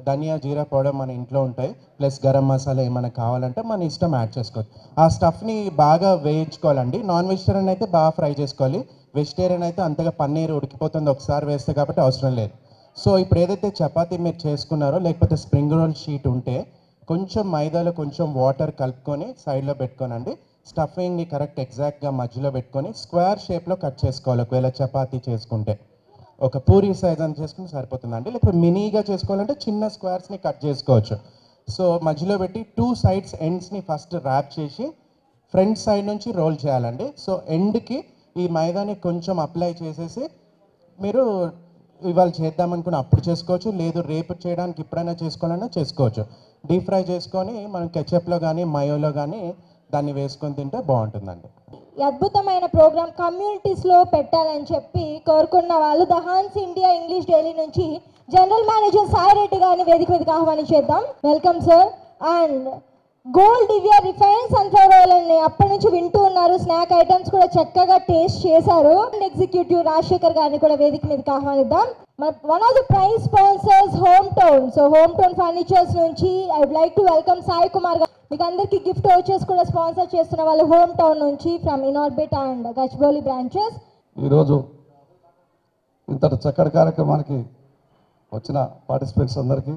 ధనియా, జీరా పౌడర్ మన ఇంట్లో ఉంటాయి, ప్లస్ గరం మసాలా ఏమైనా కావాలంటే మన ఇష్టం యాడ్ చేసుకోవచ్చు. ఆ స్టఫ్ని బాగా వేయించుకోవాలండి. నాన్ వెజిటేరియన్ అయితే బాగా ఫ్రై చేసుకోవాలి, వెజిటేరియన్ అయితే అంతగా పన్నీర్ ఉడికిపోతుంది ఒకసారి వేస్తే కాబట్టి అవసరం లేదు. సో ఇప్పుడు ఏదైతే చపాతీ మీరు చేసుకున్నారో లేకపోతే స్ప్రింగ్ రోల్ షీట్ ఉంటే కొంచెం మైదాలో కొంచెం వాటర్ కలుపుకొని సైడ్లో పెట్టుకోనండి. స్టఫింగ్ని కరెక్ట్ ఎగ్జాక్ట్గా మధ్యలో పెట్టుకొని స్క్వేర్ షేప్లో కట్ చేసుకోవాలి. ఒకవేళ చపాతీ చేసుకుంటే ఒక పూరి సైజ్ అని చేసుకుంటే సరిపోతుందండి. లేకపోతే మినీగా చేసుకోవాలంటే చిన్న స్క్వేర్స్ని కట్ చేసుకోవచ్చు. సో మధ్యలో పెట్టి 2 sides ఎండ్స్ని ఫస్ట్ ర్యాప్ చేసి ఫ్రంట్ సైడ్ నుంచి రోల్ చేయాలండి. సో ఎండ్కి ఈ మైదాని కొంచెం అప్లై చేసేసి మీరు ఇవాళ చేద్దామనుకుని అప్పుడు చేసుకోవచ్చు, లేదు రేపు చేయడానికి ఎప్పుడైనా చేసుకోవాలన్నా చేసుకోవచ్చు. డీప్ ఫ్రై చేసుకొని మనం కెచప్లో కానీ మయోలో కానీ దాన్ని వేసుకొని తింటే బాగుంటుందండి. ఈ అద్భుతమైన ప్రోగ్రామ్ కమ్యూనిటీస్లో పెట్టాలని చెప్పి కోరుకున్న వాళ్ళు the Hans India English daily నుంచి జనరల్ మేనేజర్ సాయి రెడ్డి గారిని వేదిక మీదకి ఆహ్వానించేద్దాం. Welcome sir. And gold Divya refine sunflower oil అని అప్పటి నుంచి వింటూ ఉన్నారు. స్నాక్ ఐటమ్స్ కూడా చక్కగా టేస్ట్ చేశారు. ఎగ్జిక్యూటివ్ రాజశేఖర్ గారిని కూడా వేదిక మీదకి ఆహ్వానిద్దాం. One of the prize sponsors home town. So home town furnitures నుంచి I would like to welcome Sai Kumar garu. మీకు అందరికీ గిఫ్ట్ వచ్చేసి కూడా స్పాన్సర్ చేస్తున్న వాళ్ళు హోమ్ టౌన్ నుంచి from Inorbit and Gachibowli branches. ఈరోజు ఇంతటి చక్కటి కార్యక్రమానికి వచ్చిన పార్టిసిపెంట్స్ అందరికీ,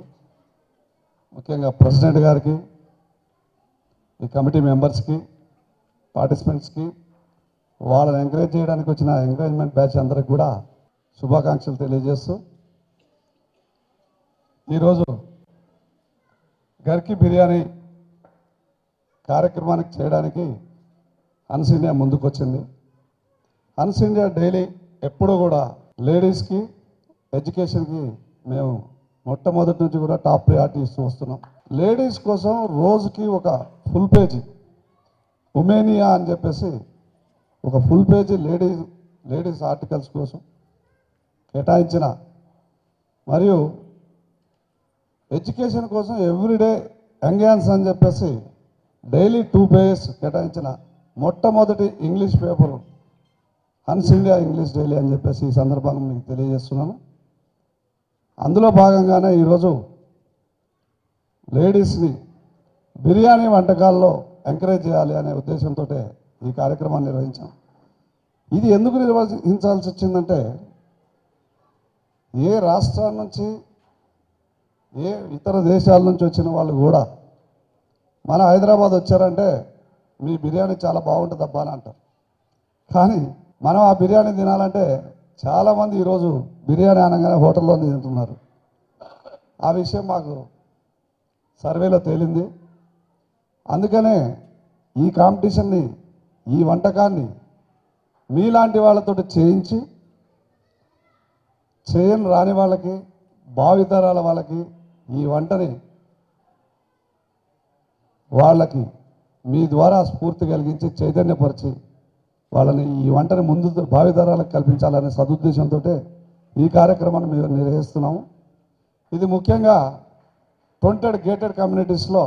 ముఖ్యంగా ప్రెసిడెంట్ గారికి, ఈ కమిటీ మెంబర్స్కి, పార్టిసిపెంట్స్కి, వాళ్ళని ఎంకరేజ్ చేయడానికి వచ్చిన ఎంకరేజ్మెంట్ బ్యాచ్ అందరికి కూడా శుభాకాంక్షలు తెలియజేస్తూ, ఈరోజు గర్కి బిర్యానీ కార్యక్రమానికి చేయడానికి హన్స్ ఇండియా ముందుకు వచ్చింది. హన్స్ ఇండియా డైలీ ఎప్పుడూ కూడా లేడీస్కి ఎడ్యుకేషన్కి మేము మొట్టమొదటి నుంచి కూడా టాప్ ప్రయారిటీ ఇస్తూ వస్తున్నాం. లేడీస్ కోసం రోజుకి ఒక ఫుల్ పేజీ ఉమేనియా అని చెప్పేసి ఒక ఫుల్ పేజీ లేడీస్ ఆర్టికల్స్ కోసం కేటాయించిన, మరియు ఎడ్యుకేషన్ కోసం ఎవ్రీడే యంగ్ అని చెప్పేసి డైలీ 2 పేజెస్ కేటాయించిన మొట్టమొదటి English paper Hans India English daily అని చెప్పేసి ఈ సందర్భంగా మీకు తెలియజేస్తున్నాను. అందులో భాగంగానే ఈరోజు లేడీస్ని బిర్యానీ వంటకాల్లో ఎంకరేజ్ చేయాలి అనే ఉద్దేశంతో ఈ కార్యక్రమాన్ని నిర్వహించాం. ఇది ఎందుకు నిర్వహించాల్సి వచ్చిందంటే, ఏ రాష్ట్రాల నుంచి ఏ ఇతర దేశాల నుంచి వచ్చిన వాళ్ళు కూడా మన హైదరాబాద్ వచ్చారంటే మీ బిర్యానీ చాలా బాగుంటుంది అబ్బా అని అంటారు. కానీ మనం ఆ బిర్యానీ తినాలంటే చాలామంది ఈరోజు బిర్యానీ అనగానే హోటల్లో తింటున్నారు. ఆ విషయం మాకు సర్వేలో తేలింది. అందుకనే ఈ కాంపిటీషన్ని, ఈ వంటకాన్ని మీలాంటి వాళ్ళతో చేయించి, చేయని రాని వాళ్ళకి, భావితరాల వాళ్ళకి ఈ వంటని వాళ్ళకి మీ ద్వారా స్ఫూర్తి కలిగించి చైతన్యపరిచి వాళ్ళని ఈ వంటని ముందు భావితరాలకు కల్పించాలనే సదుద్దేశంతో ఈ కార్యక్రమాన్ని మేము నిర్వహిస్తున్నాము. ఇది ముఖ్యంగా 20 గేటెడ్ కమ్యూనిటీస్లో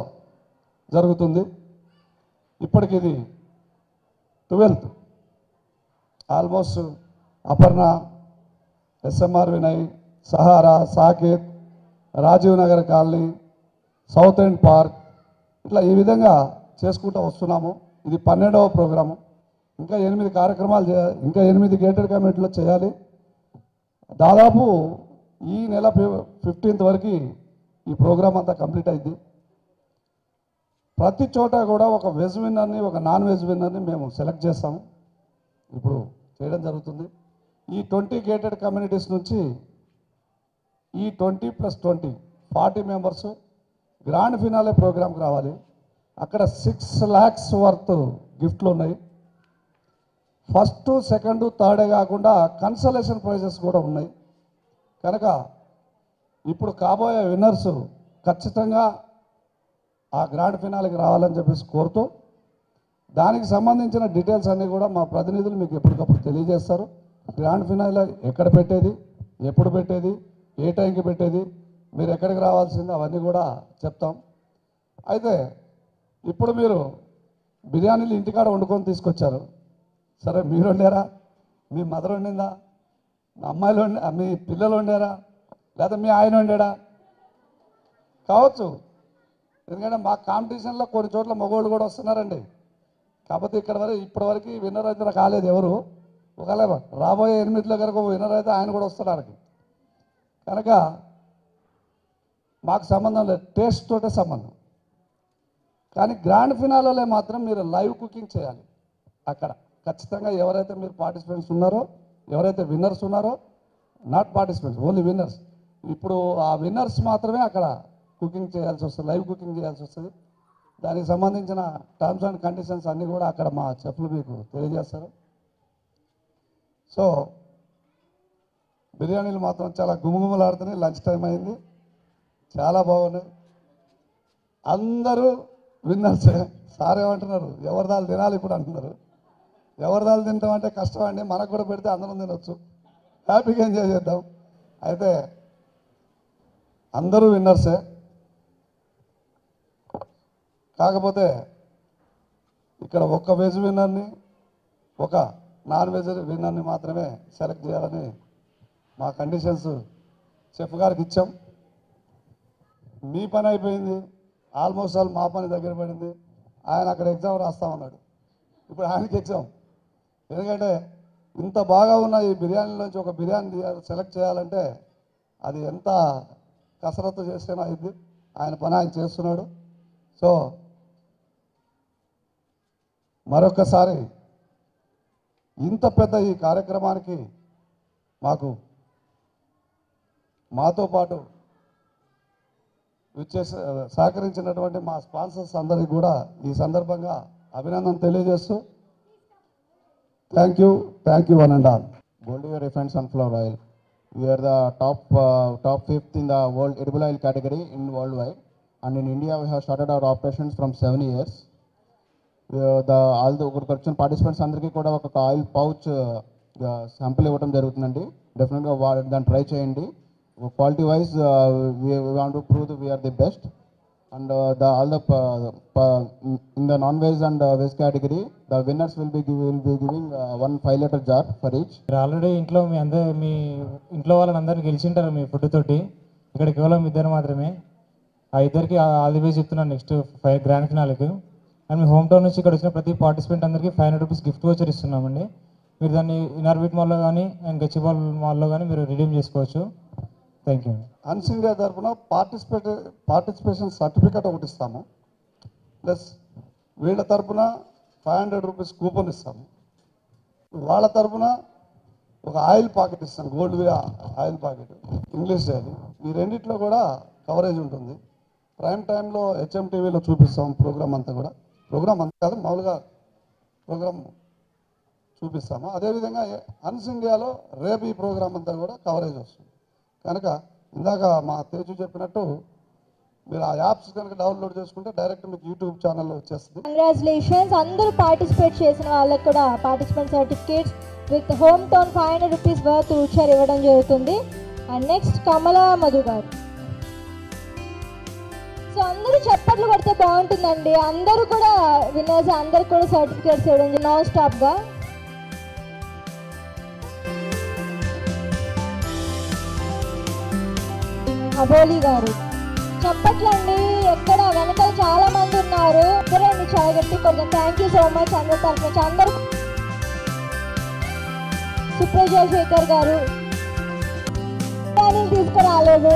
జరుగుతుంది. ఇప్పటికి ఇది 12th. Almost Aparna, SMR Vinay, Sahara, Saket, Rajiv Nagar colony, south end park, ఇట్లా ఈ విధంగా చేసుకుంటూ వస్తున్నాము. ఇది 12వ ప్రోగ్రాము. ఇంకా 8 కార్యక్రమాలు ఇంకా 8 గేటెడ్ కమ్యూనిటీలో చేయాలి. దాదాపు ఈ నెల 15th వరకు ఈ ప్రోగ్రామ్ అంతా కంప్లీట్ అయింది. ప్రతి చోట కూడా ఒక వెజ్ విన్నర్ని, ఒక నాన్ వెజ్ విన్నర్ని మేము సెలెక్ట్ చేస్తాము. ఇప్పుడు చేయడం జరుగుతుంది. ఈ 20 గేటెడ్ కమ్యూనిటీస్ నుంచి ఈ 20 + 20 40 మెంబర్స్ గ్రాండ్ ఫినాలే ప్రోగ్రామ్కి రావాలి. అక్కడ 6 lakhs వర్త్ గిఫ్ట్లు ఉన్నాయి. ఫస్ట్, సెకండ్, థర్డే కాకుండా కన్సలేషన్ ప్రైజెస్ కూడా ఉన్నాయి. కనుక ఇప్పుడు కాబోయే విన్నర్స్ ఖచ్చితంగా ఆ గ్రాండ్ ఫినాలేకి రావాలని చెప్పేసి కోరుతూ, దానికి సంబంధించిన డీటెయిల్స్ అన్నీ కూడా మా ప్రతినిధులు మీకు ఎప్పటికప్పుడు తెలియజేస్తారు. గ్రాండ్ ఫినాలే ఎక్కడ పెట్టేది, ఎప్పుడు పెట్టేది, ఏ టైంకి పెట్టేది, మీరు ఎక్కడికి రావాల్సింది, అవన్నీ కూడా చెప్తాం. అయితే ఇప్పుడు మీరు బిర్యానీలు ఇంటికాడ వండుకొని తీసుకొచ్చారు. సరే, మీరు వండారా, మీ మదర్ వండిందా, మీ అమ్మాయిలు మీ పిల్లలు వండారా, లేదా మీ ఆయన వండాడా కావచ్చు. ఎందుకంటే మా కాంపిటీషన్లో కొన్ని చోట్ల మగవాళ్ళు కూడా వస్తున్నారండి. కాకపోతే ఇప్పటివరకు విన్నర్ అయితే కాలేదు ఎవరు. ఒకవేళ రాబోయే 8లో కనుక విన్నర్ అయితే ఆయన కూడా వస్తున్నారు. కనుక మాకు సంబంధం లేదు, టేస్ట్ తోటే సంబంధం. కానీ గ్రాండ్ ఫినాలలో మాత్రం మీరు లైవ్ కుకింగ్ చేయాలి. అక్కడ ఖచ్చితంగా ఎవరైతే మీరు పార్టిసిపెంట్స్ ఉన్నారో, ఎవరైతే విన్నర్స్ ఉన్నారో, నాట్ పార్టిసిపెంట్స్, ఓన్లీ విన్నర్స్, ఇప్పుడు ఆ విన్నర్స్ మాత్రమే అక్కడ కుకింగ్ చేయాల్సి వస్తుంది, లైవ్ కుకింగ్ చేయాల్సి వస్తుంది. దానికి సంబంధించిన టర్మ్స్ అండ్ కండిషన్స్ అన్నీ కూడా అక్కడ మా చెఫ్లు మీకు తెలియజేస్తారు. సో బిర్యానీలు మాత్రం చాలా గుమగుమలాడుతున్నాయి. లంచ్ టైం అయింది, చాలా బాగున్నాయి. అందరూ విన్నర్సే. సార్ ఏమంటున్నారు, ఎవరిదాలు తినాలి ఇప్పుడు అంటున్నారు. ఎవరిదాలు తింటామంటే కష్టం అండి, మనకు కూడా పెడితే అందరం తినొచ్చు, హ్యాపీగా ఎంజాయ్ చేద్దాం. అయితే అందరూ విన్నర్సే, కాకపోతే ఇక్కడ ఒక్క వెజ్ విన్నర్ని ఒక నాన్ వెజ్ విన్నర్ని మాత్రమే సెలెక్ట్ చేయాలని మా కండిషన్స్ చెఫ్ గారికి ఇచ్చాం. మీ పని అయిపోయింది, ఆల్మోస్ట్ ఆల్ మా పని దగ్గర పడింది. ఆయన అక్కడ ఎగ్జామ్ రాస్తా ఉన్నాడు, ఇప్పుడు ఆయనకి ఎగ్జామ్. ఎందుకంటే ఇంత బాగా ఉన్న ఈ బిర్యానీలోంచి ఒక బిర్యానీ సెలెక్ట్ చేయాలంటే అది ఎంత కసరత్తు చేస్తేనో అయింది. ఆయన పని ఆయన చేస్తున్నాడు. సో మరొకసారి ఇంత పెద్ద ఈ కార్యక్రమానికి మాతో పాటు సహకరించినటువంటి మా స్పాన్సర్స్ అందరికీ కూడా ఈ సందర్భంగా అభినందన తెలియజేస్తూ thank you one and all. Goldiver Refined Sunflower Oil. We are the top fifth in the world edible oil category in worldwide, and in India we have started our operations from 7 years. All the participants అందరికీ కూడా ఒక ఆయిల్ పౌచ్ శాంపుల్ ఇవ్వడం జరుగుతుందండి. డెఫినెట్గా దాన్ని ట్రై చేయండి. Quality wise we want to prove that we are the best, and in the non-veg and veg category the winners will be giving 1 5-liter jar for each. Already ఇంట్లో మీ ఇంట్లో వాళ్ళని అందరినీ గెలిచింటారు మీ ఫుడ్ తోటి. ఇక్కడ కేవలం ఇద్దరు మాత్రమే. ఆ ఇద్దరికి ఆల్ ది బెస్ట్ చెప్తున్నాను నెక్స్ట్ గ్రాండ్ ఫినాలేకి. అండ్ మీ హోమ్ టౌన్ నుంచి ఇక్కడ వచ్చిన ప్రతి పార్టిసిపెంట్ అందరికీ 500 రూపీస్ గిఫ్ట్ వోచర్ ఇస్తున్నామండి. మీరు దాన్ని ఇనార్బిట్ మాల్లో కానీ అండ్ గచ్చిబాల్ మాల్లో కానీ మీరు రిడీమ్ చేసుకోవచ్చు. Thank you. అన్స్ ఇండియా తరఫున పార్టిసిపేషన్ సర్టిఫికేట్ ఒకటి ఇస్తాము, ప్లస్ వీళ్ళ తరఫున 500 రూపీస్ కూపన్ ఇస్తాము. వాళ్ళ తరఫున ఒక ఆయిల్ ప్యాకెట్ ఇస్తాం, gold oil packet, English daily. ఈ రెండిట్లో కూడా కవరేజ్ ఉంటుంది. ప్రైమ్ టైంలో HMTVలో చూపిస్తాం ప్రోగ్రామ్ అంతా కూడా. ప్రోగ్రామ్ అంతా కాదు, మామూలుగా ప్రోగ్రామ్ చూపిస్తాము. అదేవిధంగా అన్స్ ఇండియాలో రేపు ఈ ప్రోగ్రామ్ అంతా కూడా కవరేజ్ వస్తుంది. కనుక ఇందాక మా తేజు చెప్పినట్టు మీరు ఆ యాప్స్ కనుక డౌన్లోడ్ చేసుకుంటే డైరెక్ట్ మీకు యూట్యూబ్ ఛానల్లో వచ్చేస్తుంది. కంగ్రాచులేషన్స్. అందరూ పార్టిసిపేట్ చేసిన వాళ్ళకి కూడా participant certificates with home town 500 rupees worth voucher ఇవ్వడం జరుగుతుంది. అండ్ నెక్స్ట్ కమలా మధు గారు. సో అందరూ చప్పట్లు కొడితే బాగుంటుందండి. అందరూ కూడా విన్నర్స్, అందరికి కూడా సర్టిఫికేట్స్ ఇవ్వడం నాన్ స్టాప్గా. అబోలి గారు చెప్పట్లండి, ఎక్కడ వెనక చాలా మంది ఉన్నారు. ఇద్దరండి చాలా గట్టి కొంచెం. థ్యాంక్ యూ సో మచ్ అందరి తరఫు నుంచి అందరూ. సుప్రజా శేఖర్ గారు తీసుకురాలేదు.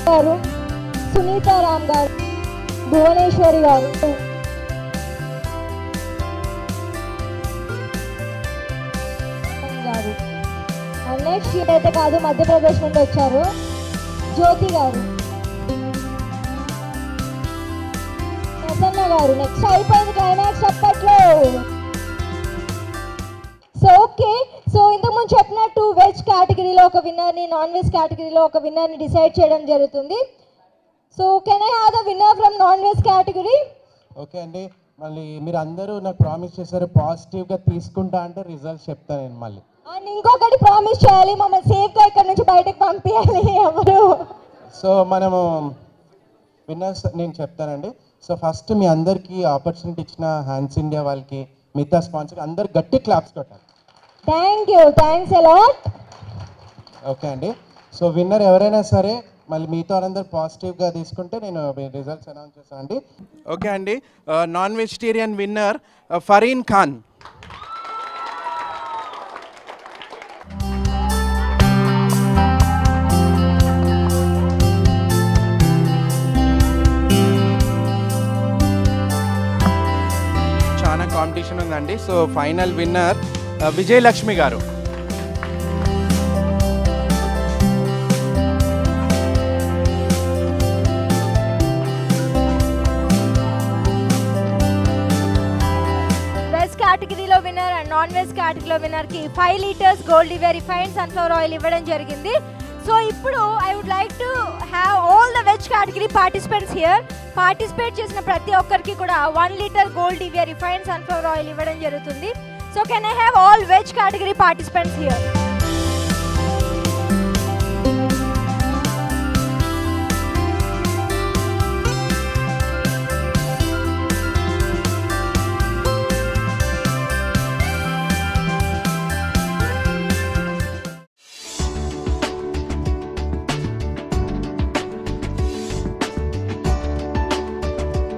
గారు సునీతారామ్ గారు, భువనేశ్వరి గారు, నెక్స్ట్ అయితే కాదు మధ్యప్రదేశ్ నుండి వచ్చారు జ్యోతి గారు, ప్రసన్న గారు. నెక్స్ట్ అయిపోయింది క్లైమాక్స్ అప్పట్లో. సో ఓకే, సో ఇంతకుముందు చెప్పినట్టు వెజ్ కేటగిరీలో ఒక విన్నర్ని, నాన్ వెజ్ కేటగిరీలో ఒక విన్నర్ని డిసైడ్ చేయడం జరుగుతుంది. So can I have the winner from non veg category? Okay అండి, మళ్ళీ మీరు అందరూ నాకు ప్రామిస్ చేశారు పాజిటివ్గా తీసుకుంటా అంటే రిజల్ట్స్ చెప్తాను నేను మళ్ళీ. అండ్ ఇంకొకటి ప్రామిస్ చేయాలి, మమ్మల్ని సేఫ్గా ఇక్కడ నుంచి బయటకు పంపించాలి ఎవరు. సో మనము విన్నర్స్ నేను చెప్తానండి. సో ఫస్ట్ మీ అందరికీ ఆపర్చునిటీ ఇచ్చిన హ్యాండ్స్ ఇండియా వాళ్ళకి, మిగతా స్పాన్సర్ అందరు గట్టి క్లాప్స్ కొట్టాలి. Thank you, thanks a lot. Okay అండి, సో విన్నర్ ఎవరైనా సరే మళ్ళీ మీతో అందరు పాజిటివ్గా తీసుకుంటే నేను రిజల్ట్స్ అనౌన్స్ చేస్తాను అండి. ఓకే అండి, non vegetarian winner Farheen Khan. చాలా కాంపిటీషన్ ఉందండి. సో ఫైనల్ విన్నర్ విజయలక్ష్మి గారు. వెజ్ కేటగిరీలో విన్నర్ అండ్ నాన్ వెజ్ కేటగిరీలో విన్నర్కి 5 లీటర్స్ గోల్డివర్ రిఫైన్డ్ సన్ఫ్లవర్ ఆయిల్ ఇవ్వడం జరిగింది. సో ఇప్పుడు I would like to have all the veg category participants here. Participate చేసిన ప్రతి ఒక్కరికి కూడా 1 litre gold డివియర్ refined sunflower oil ఇవ్వడం జరుగుతుంది. So can I have all veg category participants here?